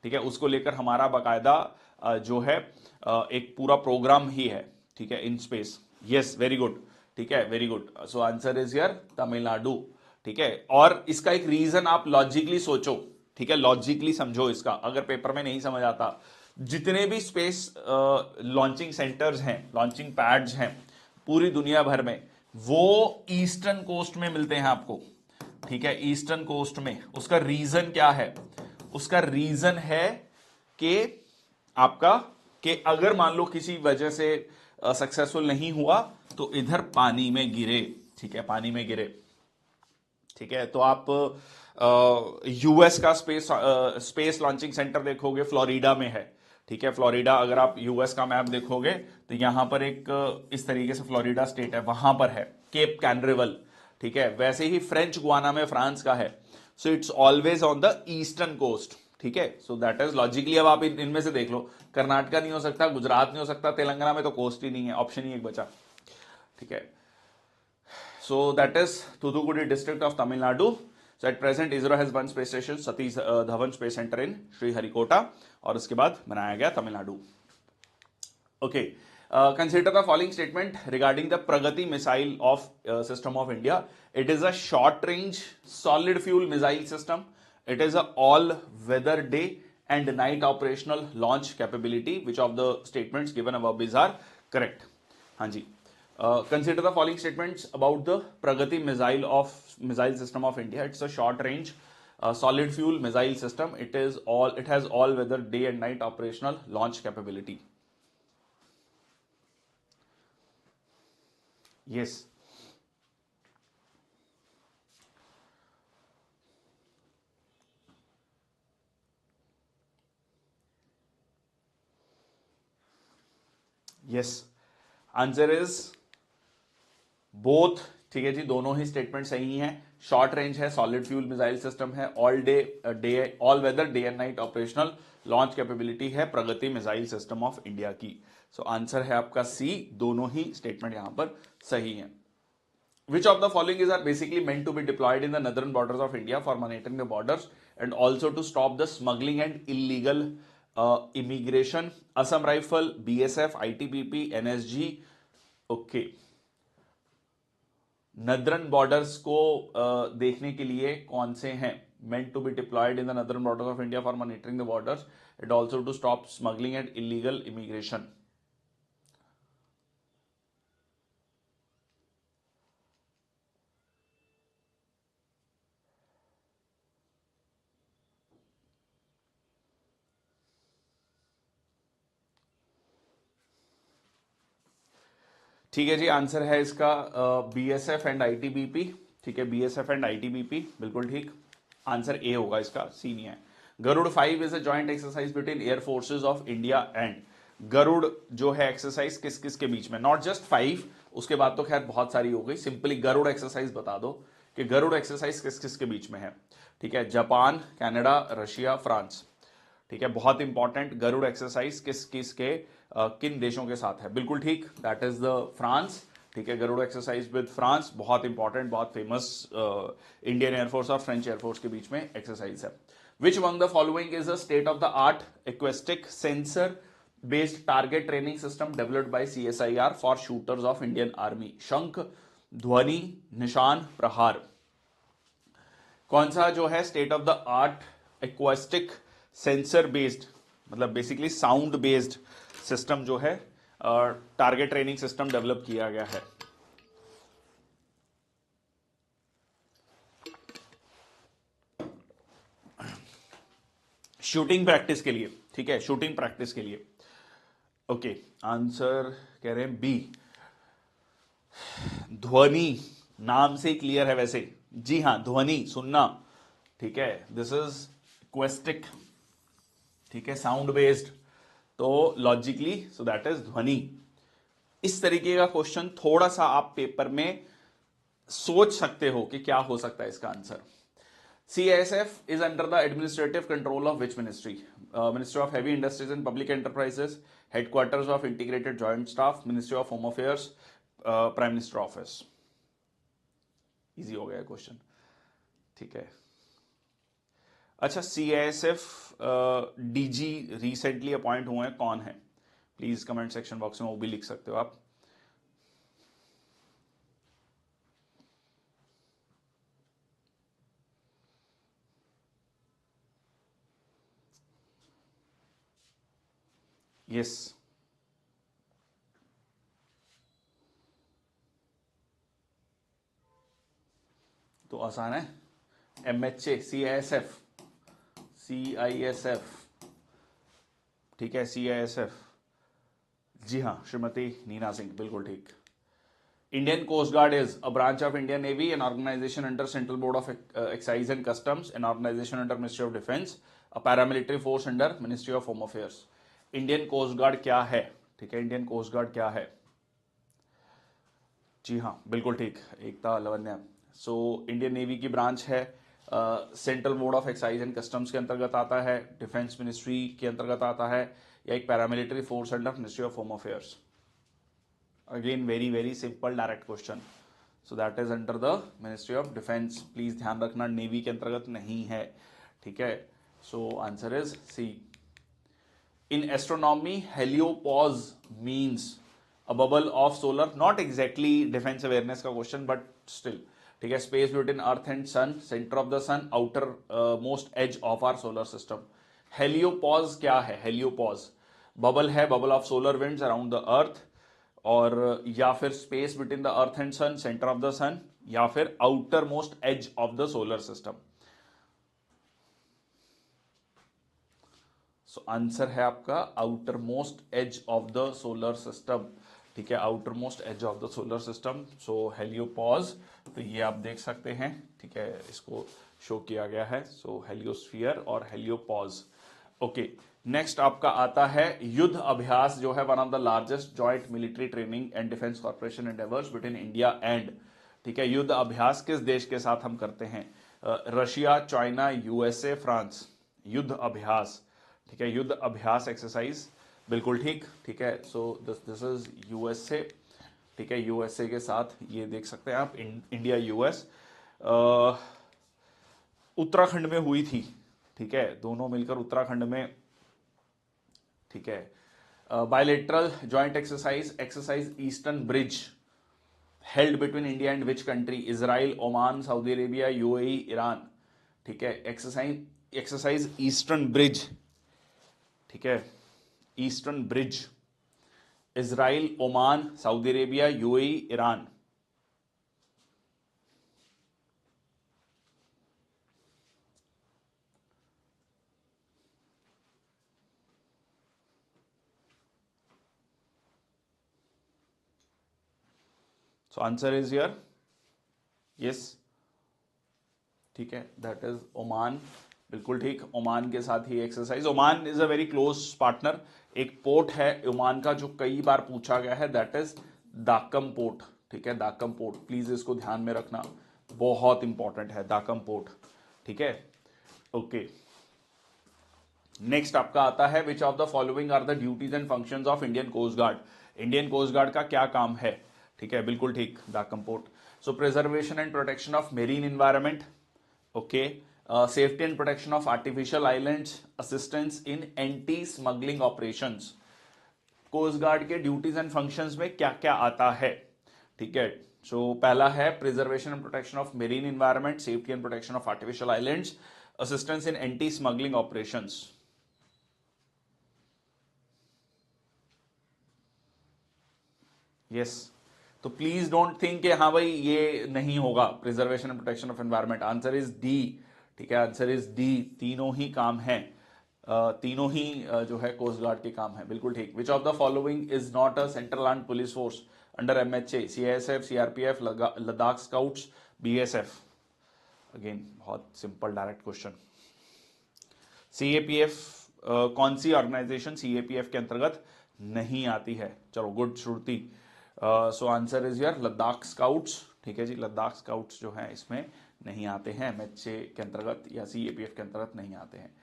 ठीक है, उसको लेकर हमारा बाकायदा जो है एक पूरा प्रोग्राम ही है। ठीक है, in space. Yes, very good. ठीक है, very good. So answer is here Tamil Nadu. ठीक है, और इसका एक रीजन आप लॉजिकली सोचो। ठीक है, लॉजिकली समझो इसका, अगर पेपर में नहीं समझ आता। जितने भी स्पेस लॉन्चिंग सेंटर्स हैं, लॉन्चिंग पैड्स हैं पूरी दुनिया भर में, वो ईस्टर्न कोस्ट में मिलते हैं आपको। ठीक है, ईस्टर्न कोस्ट में। उसका रीजन क्या है? उसका रीजन है कि आपका, कि अगर मान लो किसी वजह से सक्सेसफुल नहीं हुआ तो इधर पानी में गिरे। ठीक है, पानी में गिरे। ठीक है, तो आप यूएस का स्पेस लॉन्चिंग सेंटर देखोगे, फ्लोरिडा में है। ठीक है, फ्लोरिडा, अगर आप यूएस का मैप देखोगे तो यहां पर एक इस तरीके से फ्लोरिडा स्टेट है, वहां पर है केप कैनरेवल। ठीक है, वैसे ही फ्रेंच गुआना में फ्रांस का है। So it's always on the eastern coast. ठीक है, सो दैट इज लॉजिकली। अब आप इनमें से देख लो, कर्नाटका नहीं हो सकता, गुजरात नहीं हो सकता, तेलंगाना में तो कोस्ट ही नहीं है, ऑप्शन ही एक बचा। ठीक है, so that is Thoothukudi district of Tamil Nadu. So at present ISRO has one space station, Satish Dhawan Space Center in Sriharikota, और उसके बाद बनाया गया Tamil Nadu. Okay, consider the following statement regarding the Pragati missile of system of India. It is a short range solid fuel missile system. It is a all weather day and night operational launch capability. Which of the statements given above is are correct? हाँ जी, consider the following statements about the Pragati missile system of India. It's a short range solid fuel missile system. It has all weather day and night operational launch capability. Yes. Yes. Answer is both. ठीक है जी, दोनों ही statement सही हैं। Short range है, solid fuel missile system है, all weather day and night operational launch capability है Pragati missile system of India की। सो आंसर है आपका सी, दोनों ही स्टेटमेंट यहां पर सही हैं। Which of the following is are basically meant to be deployed in the northern borders of India for monitoring the borders and also to stop the smuggling and illegal immigration. Assam Rifle, BSF, ITBP, NSG. Okay, नदरन borders को देखने के लिए कौन से हैं? meant to be deployed in the northern borders of India for monitoring the borders and also to stop smuggling and illegal immigration. ठीक है जी, आंसर है इसका बीएसएफ एंड आईटीबीपी। ठीक है, बीएसएफ एंड आईटीबीपी, बिल्कुल ठीक। आंसर ए होगा इसका, सी नहीं है। Garuda 5 is a joint exercise between air forces of India and. Garuda जो है एक्सरसाइज किस किस के बीच में? नॉट जस्ट 5, उसके बाद तो खैर बहुत सारी हो गई, सिंपली गरुड़ एक्सरसाइज बता दो कि गरुड़ एक्सरसाइज किस किस के बीच में है। ठीक है, जापान, कनाडा, रशिया, फ्रांस। ठीक है, बहुत इंपॉर्टेंट, गरुड़ एक्सरसाइज किस किस के किन देशों के साथ है? बिल्कुल ठीक, दैट इज द फ्रांस। ठीक है, गरुड़ एक्सरसाइज विद फ्रांस, बहुत इंपॉर्टेंट, बहुत फेमस इंडियन एयरफोर्स और फ्रेंच एयरफोर्स के बीच में एक्सरसाइज है। Which among the following is a state of the art acoustic sensor based target training system developed by CSIR for shooters of Indian army? शंख, ध्वनि, निशान, प्रहार। कौन सा जो है state of the art acoustic sensor based, मतलब basically sound based system जो है टारगेट ट्रेनिंग सिस्टम डेवलप किया गया है? शूटिंग प्रैक्टिस के लिए। ठीक है, शूटिंग प्रैक्टिस के लिए। ओके, आंसर कह रहे हैं बी, ध्वनि। नाम से क्लियर है वैसे। जी हाँ, ध्वनि, सुनना। ठीक है, दिस इज एक्वेस्टिक। ठीक है, साउंड बेस्ड, तो लॉजिकली सो दैट इज ध्वनि। इस तरीके का क्वेश्चन थोड़ा सा आप पेपर में सोच सकते हो कि क्या हो सकता है इसका answer. CISF is under the administrative control of which ministry? Ministry of Heavy Industries and Public Enterprises, Headquarters of Integrated Joint Staff, Ministry of Home Affairs, Prime Minister Office. Easy हो गया क्वेश्चन। ठीक है, अच्छा, CISF DG recently appoint हुए हैं, कौन है? Please comment section box में वो भी लिख सकते हो आप। यस, तो आसान है, MHA, CISF। ठीक है, CISF। जी हाँ, श्रीमती नीना सिंह, बिल्कुल ठीक। Indian coast guard is a branch of Indian navy, an organisation under central board of excise and customs, an organisation under ministry of defence, a paramilitary force under ministry of home affairs. Indian coast guard क्या है? ठीक है, Indian coast guard क्या है? जी हाँ, बिल्कुल ठीक, एकता Lavanya. So Indian navy की ब्रांच है, central board of excise and customs के अंतर्गत आता है, डिफेंस मिनिस्ट्री के अंतर्गत आता है, या एक paramilitary force under ministry of home affairs. Again very very simple direct question, so that is under the ministry of defence. Please ध्यान रखना, नेवी के अंतर्गत नहीं है। ठीक है, so answer is C. In astronomy, heliopause means a bubble of solar, not exactly defense awareness का question, but still. ठीक है, space between earth and sun, centre of the sun, outermost edge of are solar system. Heliopause क्या है? Heliopause bubble है, bubble of solar winds around the earth, और या फिर space between the earth and sun, centre of the sun, या फिर outermost edge of the solar system. So आंसर है आपका outermost edge of the solar system. ठीक है, outermost edge of the solar system, so heliopause. तो ये आप देख सकते हैं, ठीक है, इसको शो किया गया है, सो हेलियोस्फीयर और हेलियोपॉज। ओके, नेक्स्ट आपका आता है युद्ध अभ्यास, जो है one of the largest joint military training and defence corporation endeavours between India and. ठीक है, युद्ध अभ्यास किस देश के साथ हम करते हैं? Russia, China, USA, France. युद्ध अभ्यास, ठीक है, युद्ध अभ्यास एक्सरसाइज, बिल्कुल ठीक। ठीक है, सो दिस इज USA। ठीक है, USA के साथ ये देख सकते हैं आप, इंडिया US उत्तराखंड में हुई थी। ठीक है, दोनों मिलकर उत्तराखंड में, ठीक है। Bilateral joint exercise eastern bridge held between India and which country? Israel, Oman, Saudi Arabia, UAE, Iran. ठीक है, एक्सरसाइज ईस्टर्न ब्रिज, ठीक है, eastern bridge, Israel, Oman, Saudi Arabia, UAE, Iran. So answer is your yes, ठीक है, that is Oman. बिल्कुल ठीक, Oman के साथ ही exercise. Oman is a very close partner. एक पोर्ट है ओमान का जो कई बार पूछा गया है, दैट इज दाकम पोर्ट। ठीक है, दाकम पोर्ट, प्लीज इसको ध्यान में रखना, बहुत इंपॉर्टेंट है दाकम पोर्ट। ठीक है, ओके। नेक्स्ट आपका आता है, which of the following are the duties and functions of Indian coast Guard? Indian coast Guard का क्या काम है? ठीक है, बिल्कुल ठीक, Duqm port. So preservation and protection of marine environment, okay, safety and protection of artificial islands, assistance in anti smuggling operations. Coast guard के duties and functions में क्या क्या आता है? ठीक है, सो पहला है preservation and protection of marine environment, safety and protection of artificial islands, assistance in anti smuggling operations. Yes, तो प्लीज डोंट थिंक कि हाँ भाई ये नहीं होगा, preservation and protection of environment. Answer is D, ठीक है, आंसर इज डी, तीनों ही काम है, तीनों ही जो है कोस्ट गार्ड के काम है, बिल्कुल ठीक। विच of the following is not a central armed police force under MHA? CISF, CRPF, Ladakh scouts, BSF. Again बहुत सिंपल डायरेक्ट क्वेश्चन। सीएपीएफ कौन सी ऑर्गेनाइजेशन सीएपीएफ के अंतर्गत नहीं आती है? चलो, good Shruti. So answer is your Ladakh scouts. ठीक है जी, लद्दाख स्काउट्स जो है इसमें नहीं आते हैं, एमएचए के अंतर्गत या सीएपीएफ के अंतर्गत नहीं आते हैं।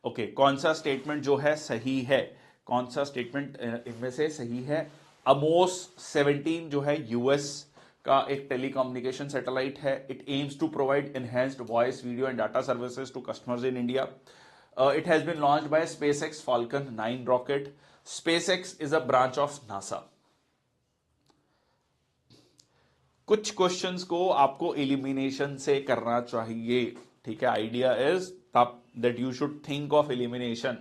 ओके, कौन सा स्टेटमेंट जो है सही है? कौन सा स्टेटमेंट इनमें से सही है? अमोस 17 जो है यूएस का एक टेलीकम्युनिकेशन सैटेलाइट है। It aims to provide enhanced voice, video and data services to customers in India. It has been launched by SpaceX Falcon 9 rocket. SpaceX is a branch of NASA. कुछ questions को आपको elimination से करना चाहिए, ठीक है। Idea is that you should think of elimination,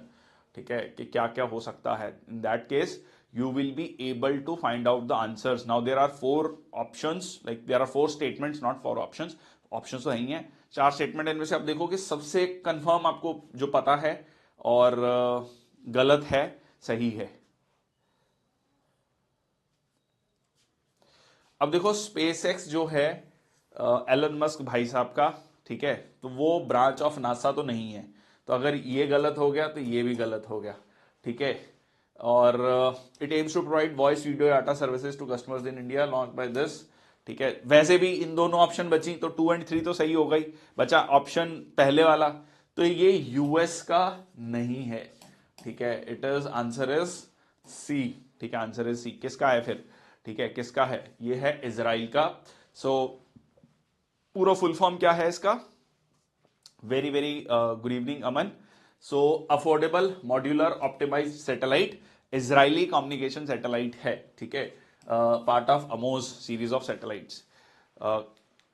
ठीक है, कि क्या क्या हो सकता है। In that case you will be able to find out the answers. Now there are 4 options, like there are 4 statements, not 4 options. Options तो नहीं है, 4 स्टेटमेंट। इनमें से आप देखो कि सबसे कंफर्म आपको जो पता है और गलत है, सही है। अब देखो, स्पेस एक्स जो है एलन मस्क भाई साहब का, ठीक है, तो वो ब्रांच ऑफ नासा तो नहीं है। तो अगर ये गलत हो गया तो ये भी गलत हो गया, ठीक है। और it aims to provide voice, video, data services to customers in India, launch by this, ठीक है। वैसे भी इन दोनों ऑप्शन बची, तो 2 और 3 तो सही हो गई, बचा ऑप्शन पहले वाला, तो ये यूएस का नहीं है, ठीक है। It is answer is C, ठीक है, आंसर इज सी। किसका है फिर? ठीक है, किसका है? ये है इजराइल का। सो पूरा फुल फॉर्म क्या है इसका? Very very good evening Aman. So affordable modular optimised satellite, Israeli communication satellite है, ठीक है, part of Amos series of satellites.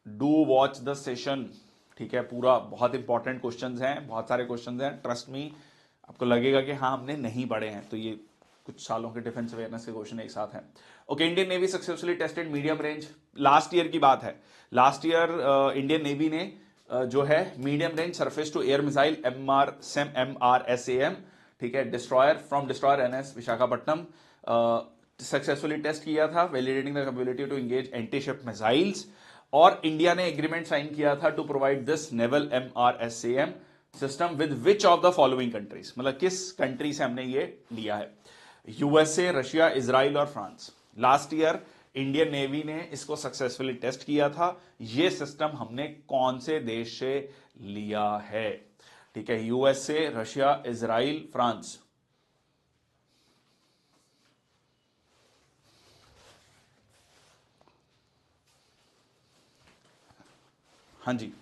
Do watch the session, ठीक है, पूरा बहुत इंपॉर्टेंट क्वेश्चंस हैं, बहुत सारे क्वेश्चंस हैं, ट्रस्ट मी। आपको लगेगा कि हाँ हमने नहीं पढ़े हैं, तो ये कुछ सालों के डिफेंस अवेयरनेस के क्वेश्चन एक साथ हैं। Okay, Indian navy successfully tested medium range, last year की बात है, लास्ट ईयर इंडियन नेवी ने जो है medium range surface to air missile MRSAM, ठीक है, destroyer from destroyer NS Visakhapatnam successfully test किया था, validating the capability to engage anti ship missiles. और इंडिया ने एग्रीमेंट साइन किया था to provide this naval MRSAM system with which of the following countries, मतलब किस कंट्री से हमने ये लिया है? यूएसए, रशिया, इजराइल और France. Last year Indian navy ने इसको सक्सेसफुली टेस्ट किया था। ये सिस्टम हमने कौन से देश से लिया है? ठीक है, यूएसए, रशिया, इजराइल, फ्रांस। हाँ जी,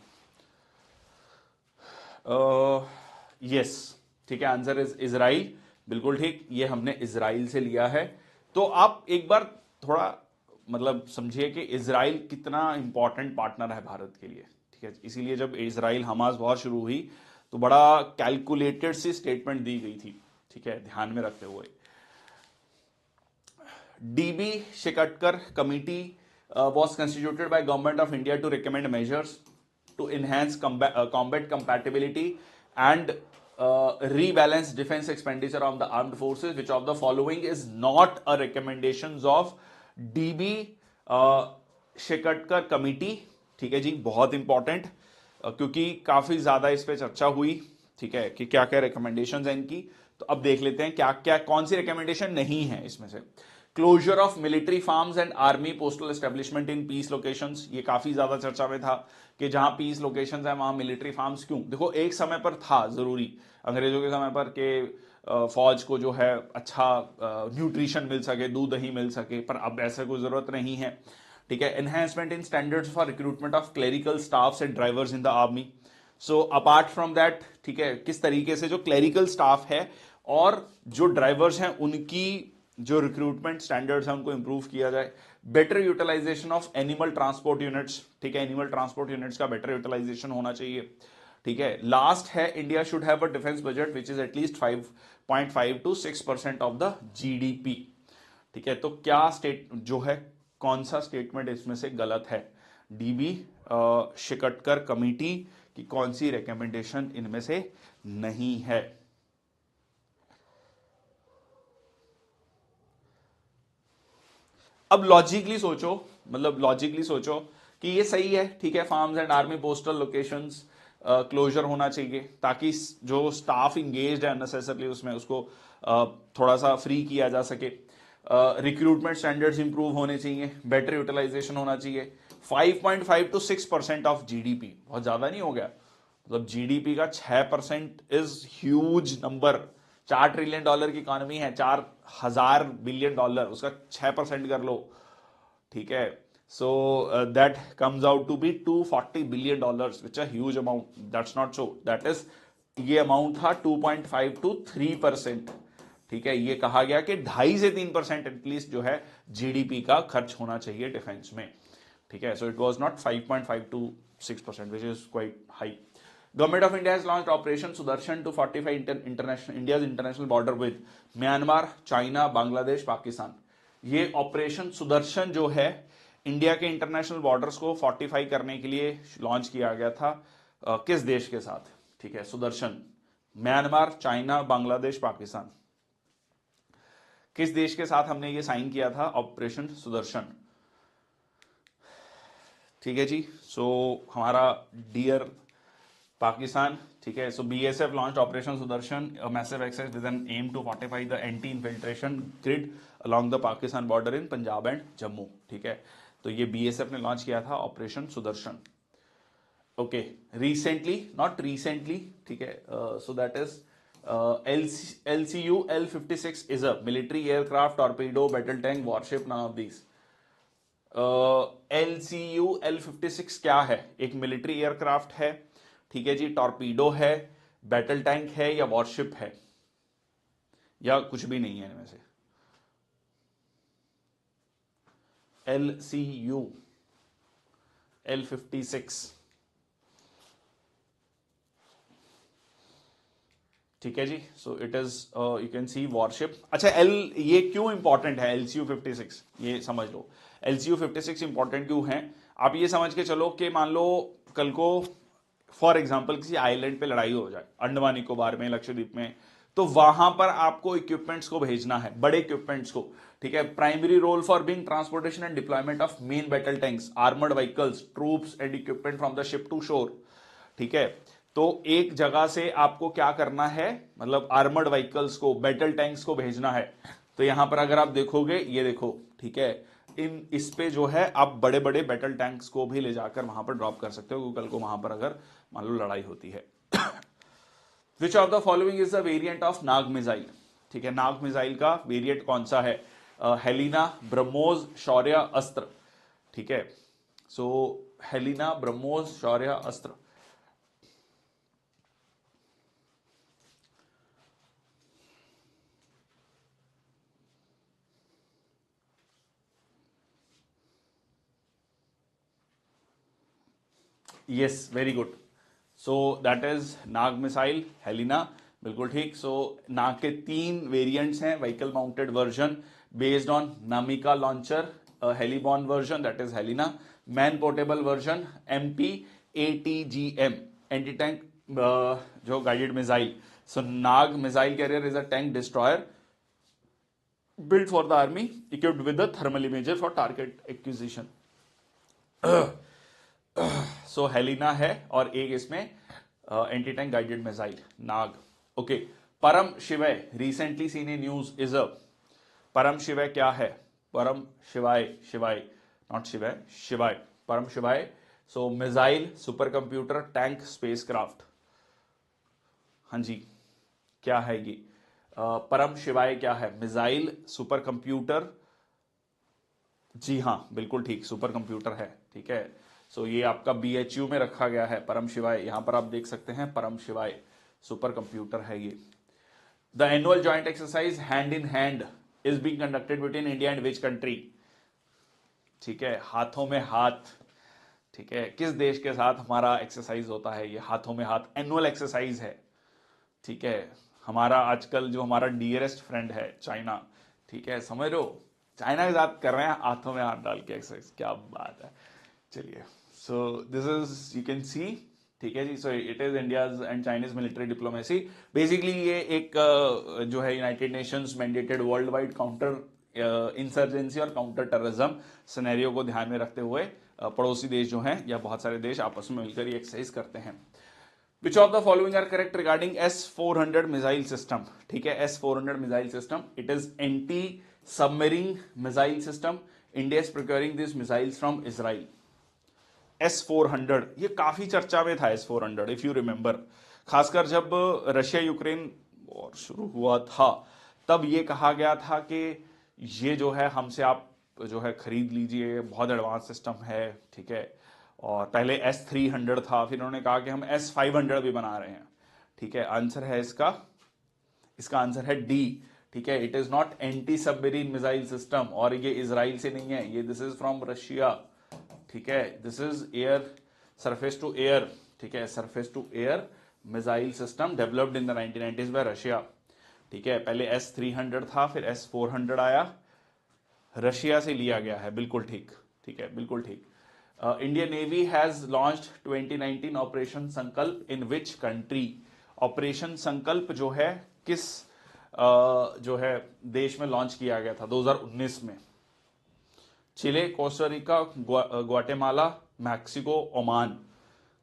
यस, ठीक है, आंसर इज इजराइल, बिल्कुल ठीक, ये हमने इजराइल से लिया है। तो आप एक बार थोड़ा मतलब समझिए कि इजराइल कितना इंपॉर्टेंट पार्टनर है भारत के लिए, ठीक है। इसीलिए जब इजराइल हमास वॉर शुरू हुई तो बड़ा कैलकुलेटेड सी स्टेटमेंट दी गई थी, ठीक है, ध्यान में रखते हुए। DB Shekatkar committee was constituted by government of India to recommend measures to enhance combat compatibility and rebalance defense expenditure of the armed forces. Which of the following is not a recommendations of DB Shekatkar committee? ठीक है जी, बहुत important, क्योंकि काफी ज्यादा इस पे चर्चा हुई, ठीक है, कि क्या क्या रिकमेंडेशंस हैं इनकी। तो अब देख लेते हैं क्या क्या कौन सी रिकमेंडेशन नहीं है इसमें से। Closure of military farms and army postal establishment in peace locations, ये काफी ज्यादा चर्चा में था कि जहां पीस लोकेशंस है वहां मिलिट्री फार्म्स क्यों। देखो एक समय पर था जरूरी, अंग्रेजों के समय पर के फौज को जो है अच्छा न्यूट्रिशन मिल सके, दूध दही मिल सके, पर अब ऐसे कोई जरूरत नहीं है, ठीक है। Enhancement in standards for recruitment of clerical staffs and drivers in the army. So apart from that, ठीक है, किस तरीके से जो क्लेरिकल स्टाफ है और जो ड्राइवर्स हैं उनकी जो रिक्रूटमेंट स्टैंडर्ड्स हैं उनको इंप्रूव किया जाए। Better utilisation of animal transport units, ठीक है, एनिमल ट्रांसपोर्ट यूनिट्स का बेटर यूटिलाइजेशन होना चाहिए, ठीक है। लास्ट है India should have a defence budget which is at least 5.5 to 6% of the GDP, ठीक है। तो क्या स्टेट जो है, कौन सा स्टेटमेंट इसमें से गलत है? डीबी शिकटकर कमेटी की कौन सी रिकमेंडेशन इनमें से नहीं है? अब लॉजिकली सोचो, मतलब लॉजिकली सोचो कि ये सही है, ठीक है, farms and army postal locations closure होना चाहिए ताकि जो स्टाफ इंगेज्ड है अननेसेसरली उसमें उसको थोड़ा सा फ्री किया जा सके। रिक्रूटमेंट स्टैंडर्ड्स इंप्रूव होने चाहिए, बेटर यूटिलाइजेशन होना चाहिए। 5.5 to 6% ऑफ जीडीपी बहुत ज्यादा नहीं हो गया? मतलब जीडीपी का 6% इज ह्यूज नंबर। $4 ट्रिलियन की इकोनॉमी है, 4,000 बिलियन डॉलर, उसका 6% कर लो, ठीक है। So that comes out to be $240 billion, which a huge amount. That's not so, that is, ये अमाउंट था 2.5 to 3%, ठीक है। ये कहा गया कि 2.5 से 3% एटलीस्ट जो है जीडीपी का खर्च होना चाहिए डिफेंस में, ठीक है। So it was not 5.5 to 6%, which is quite high. Government of India has launched Operation Sudarshan to fortify India's international border with Myanmar, China, Bangladesh, Pakistan. ये ऑपरेशन सुदर्शन जो है इंडिया के इंटरनेशनल बॉर्डर्स को fortify करने के लिए launch किया गया था। किस देश के साथ? ठीक है, सुदर्शन, म्यांमार, चाइना, बांग्लादेश, पाकिस्तान, किस देश के साथ हमने ये साइन किया था ऑपरेशन सुदर्शन? ठीक है जी, सो हमारा डियर पाकिस्तान, ठीक है। So BSF launch operation Sudarshan, massive exercise with an aim to fortify the anti infiltration grid along the Pakistan border in Punjab and Jammu, ठीक है। तो ये बीएसएफ ने लॉन्च किया था operation Sudarshan, okay. Recently, not recently, ठीक है, so that is LCU L-56 is a military aircraft, torpedo, battle tank, warship, none of these. LCU L-56 क्या है? एक मिलिट्री एयरक्राफ्ट है, ठीक है जी, टॉर्पीडो है, बैटल टैंक है, या वॉरशिप है, या कुछ भी नहीं है इनमें से? LCU L-56, ठीक है जी। So it is, you can see warship. अच्छा, ये क्यों इंपॉर्टेंट है LCU 56, ये समझ लो। LCU 56 इंपॉर्टेंट क्यों है? आप ये समझ के चलो कि मान लो कल को फॉर एग्जाम्पल किसी आइलैंड पे लड़ाई हो जाए, अंडमान निकोबार में, लक्षद्वीप में, तो वहां पर आपको इक्विपमेंट्स को भेजना है, बड़े इक्विपमेंट्स को, ठीक है। Primary role for being transportation and deployment of main battle tanks, armoured vehicles, troops and equipment from the ship to shore, ठीक है। तो एक जगह से आपको क्या करना है, मतलब आर्मर्ड व्हीकल्स को, बैटल टैंक्स को भेजना है। तो यहां पर अगर आप देखोगे, ये देखो, ठीक है, इस पे जो है आप बड़े बड़े बैटल टैंक्स को भी ले जाकर वहां पर ड्रॉप कर सकते हो, क्योंकि कल को वहां पर अगर मान लो लड़ाई होती है। Which of the following is the variant of Nag missile? ठीक है, नाग मिसाइल का वेरिएंट कौन सा है? हेलिना, ब्रह्मोस, शौर्य, अस्त्र, ठीक है। सो Helena, BrahMos, Shaurya, Astra. Yes, very good. So that is Nag missile, Helina, बिल्कुल ठीक। सो नाग के 3 वेरिएंट्स हैं, vehicle mounted version based on Namica launcher, heliborne version that is Helina, man portable version MP ATGM, anti tank जो guided missile. So Nag missile carrier is a tank destroyer built for the army, equipped with a thermal imager for target acquisition. So Helina है और एक इसमें anti tank guided missile Nag. Okay, Param Shivay recently seen a news is a, Param Shivay क्या है? परम शिवाय, शिवाय not शिवय, शिवाय, परम शिवाय। So missile, super computer, tank, spacecraft. हाँ जी, क्या है ये? परम शिवाय क्या है? मिसाइल, सुपर कंप्यूटर, जी हाँ बिल्कुल ठीक, सुपर कंप्यूटर है। ठीक है, सो ये आपका BHU में रखा गया है परम शिवाय, यहां पर आप देख सकते हैं परम शिवाय सुपर कंप्यूटर है ये। The annual joint exercise hand in hand is being conducted between India and which country? ठीक है, हाथों में हाथ। ठीक है, किस देश के साथ हमारा एक्सरसाइज होता है? ये हाथों में हाथ एनुअल एक्सरसाइज है। ठीक है, हमारा आजकल जो हमारा डियरेस्ट फ्रेंड है चाइना, ठीक है, समझ लो, चाइना के साथ कर रहे हैं हाथों में हाथ डाल के एक्सरसाइज, क्या बात है। चलिए, so this is you can see, ठीक है जी। So it is India's and Chinese military diplomacy. Basically ये एक जो है United Nations mandated world wide counter insurgency और काउंटर टेररिज्म सिनेरियो को ध्यान में रखते हुए पड़ोसी देश जो हैं या बहुत सारे देश आपस में मिलकर ये एक्सरसाइज करते हैं। Which of the following are correct regarding S-400 missile system? ठीक है, S-400 missile system, it is anti-submarine missile system. India is procuring these missiles from Israel. S-400 ये काफी चर्चा में था, S-400 इफ यू रिमेंबर, खासकर जब रशिया यूक्रेन वॉर शुरू हुआ था तब ये कहा गया था कि ये जो है हमसे आप जो है खरीद लीजिए, बहुत एडवांस सिस्टम है। ठीक है, और पहले S-300 था, फिर उन्होंने कहा कि हम S-500 भी बना रहे हैं। ठीक है, आंसर है इसका, इसका आंसर है डी। ठीक है, it is not anti submarine missile system, और ये इजराइल से नहीं है, ये दिस इज फ्रॉम रशिया। ठीक है, this is air, surface to air. ठीक है, surface to air missile system developed in the 1990s by Russia. ठीक है, पहले S-300 था, फिर S-400 आया, रशिया से लिया गया है, बिल्कुल ठीक। ठीक है, बिल्कुल ठीक। Indian navy has launched 2019 operation Sankalp in which country? Operation संकल्प जो है किस जो है देश में लॉन्च किया गया था 2019 में? चिले, कोस्टारिका, ग्वाटेमाला, मैक्सिको, ओमान।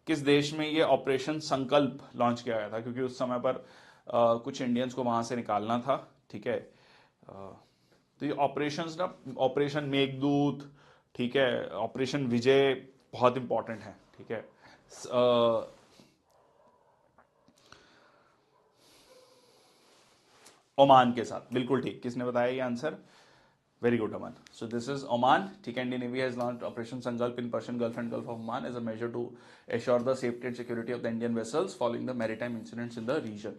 किस देश में ये ऑपरेशन संकल्प लॉन्च किया गया था? क्योंकि उस समय पर कुछ इंडियंस को वहां से निकालना था। ठीक है, तो ये ऑपरेशंस ना, ऑपरेशन मेघदूत, ठीक है, ऑपरेशन विजय बहुत इंपॉर्टेंट है। ठीक है, ओमान के साथ, बिल्कुल ठीक। किसने बताया ये answer? Very good, Aman. So this is Oman. ठीक है, Indian navy has launched operation Sankalp in Persian Gulf and Gulf of Oman as a major to assure the safety and security of the Indian vessels following the maritime incidents in the region.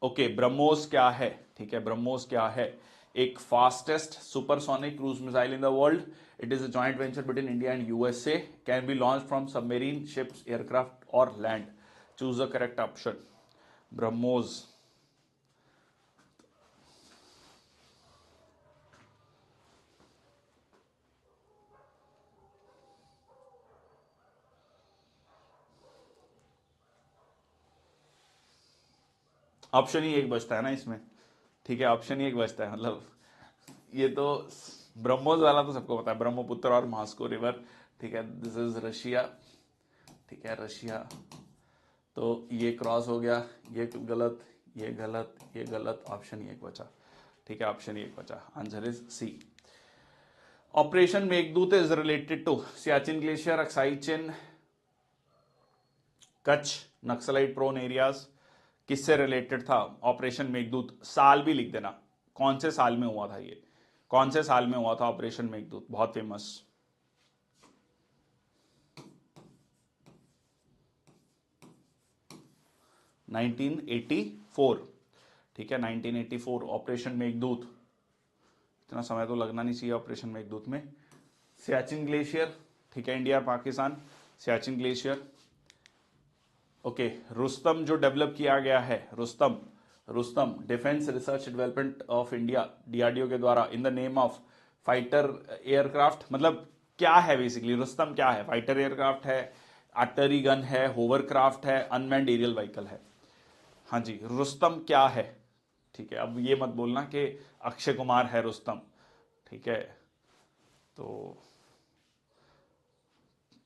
Okay, BrahMos क्या है? ठीक है, ब्रह्मोस क्या है? एक fastest supersonic cruise missile in the world. It is a joint venture between India and USA, can be launch from submarine ships, aircraft और land. Choose the correct option. BrahMos, option ही एक बचता है ना इसमें। ठीक है, ऑप्शन ही एक बचता है, मतलब ये तो ब्रह्मोस वाला तो सबको पता है, ब्रह्मपुत्र और मास्को रिवर। ठीक है, दिस इज रशिया। ठीक है, रशिया, तो ये क्रॉस हो गया, ये गलत, ये गलत, ये गलत, ऑप्शन ही एक बचा। ठीक है, ऑप्शन ही एक बचा, answer is C. Operation Meghdoot is related to Siachen glacier, Aksai Chin, Kutch, Naxalite prone areas. किससे रिलेटेड था ऑपरेशन मेघदूत? साल भी लिख देना, कौन से साल में हुआ था ये, कौन से साल में हुआ था ऑपरेशन मेघदूत, बहुत फेमस। नाइनटीन 1984। ठीक है, 1984 ऑपरेशन मेघदूत। इतना समय तो लगना नहीं चाहिए ऑपरेशन मेघदूत में। सियाचिन ग्लेशियर, ठीक है, India Pakistan, Siachen glacier. Okay, Rustam जो डेवलप किया गया है, Rustam Rustam defence research development of India, DRDO के द्वारा, in the name of fighter aircraft, मतलब क्या है बेसिकली रुस्तम? क्या है? फाइटर एयरक्राफ्ट है, आर्टरी गन है, होवरक्राफ्ट है, अनमैन्ड एरियल व्हीकल है। हाँ जी, रुस्तम क्या है? ठीक है, अब ये मत बोलना कि अक्षय कुमार है रुस्तम। ठीक है, तो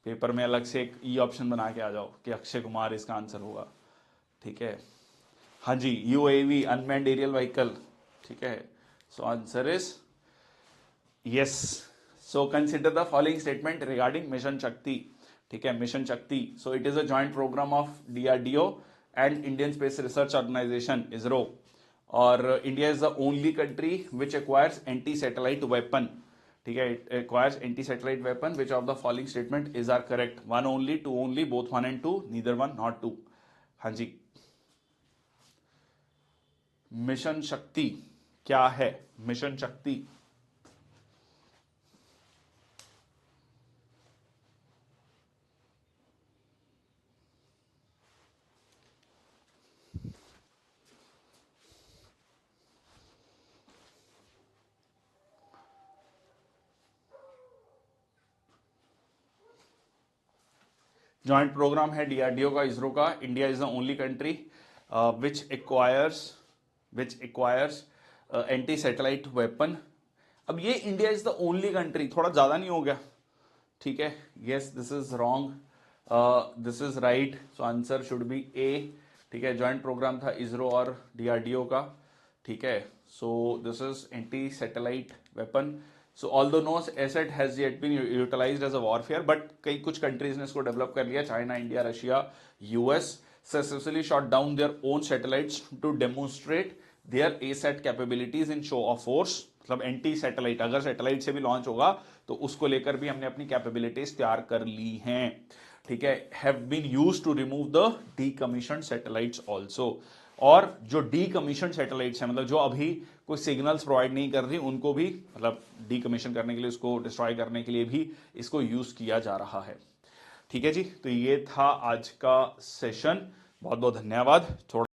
पेपर में अलग से एक ई ऑप्शन बना के आ जाओ कि अक्षय कुमार इसका आंसर होगा। ठीक है, हाँ जी, यूएवी अनमैन्ड एरियल व्हीकल। ठीक है, so answer is yes. So consider the following statement regarding mission Shakti. ठीक है, mission Shakti, so it is a joint program of DRDO and Indian space research organisation ISRO, और India is the only country which acquires anti satellite weapon. ठीक है, it acquires anti satellite weapon, which of the following statement is are correct? One only, to only, both one and two, neither one not two. हाँ जी, mission शक्ति क्या है? Mission शक्ति joint programme है DRDO का, इसरो का। India is the only country which acquires anti satellite weapon. अब ये India is the only country थोड़ा ज्यादा नहीं हो गया? ठीक है, yes, this is wrong, this is right, so answer should be A. ठीक है, जॉइंट प्रोग्राम था इसरो और डीआरडीओ का। ठीक है, so this is anti satellite weapon. So although no asset has yet been utilized as a warfare, but कई कुछ countries ने इसको डेवलप कर लिया, China, India, Russia, US successfully shot down their own satellites to demonstrate their asset capabilities in show of force. मतलब anti satellite, अगर satellite से भी लॉन्च होगा तो उसको लेकर भी हमने अपनी कैपेबिलिटीज तैयार कर ली हैं। ठीक है, have been used to remove the decommissioned satellites also. और जो डीकमीशन्ड सैटेलाइट्स हैं, मतलब जो अभी कोई सिग्नल्स प्रोवाइड नहीं कर रही, उनको भी मतलब डीकमीशन करने के लिए, उसको डिस्ट्रॉय करने के लिए भी इसको यूज किया जा रहा है। ठीक है जी, तो ये था आज का सेशन। बहुत बहुत धन्यवाद। थोड़ा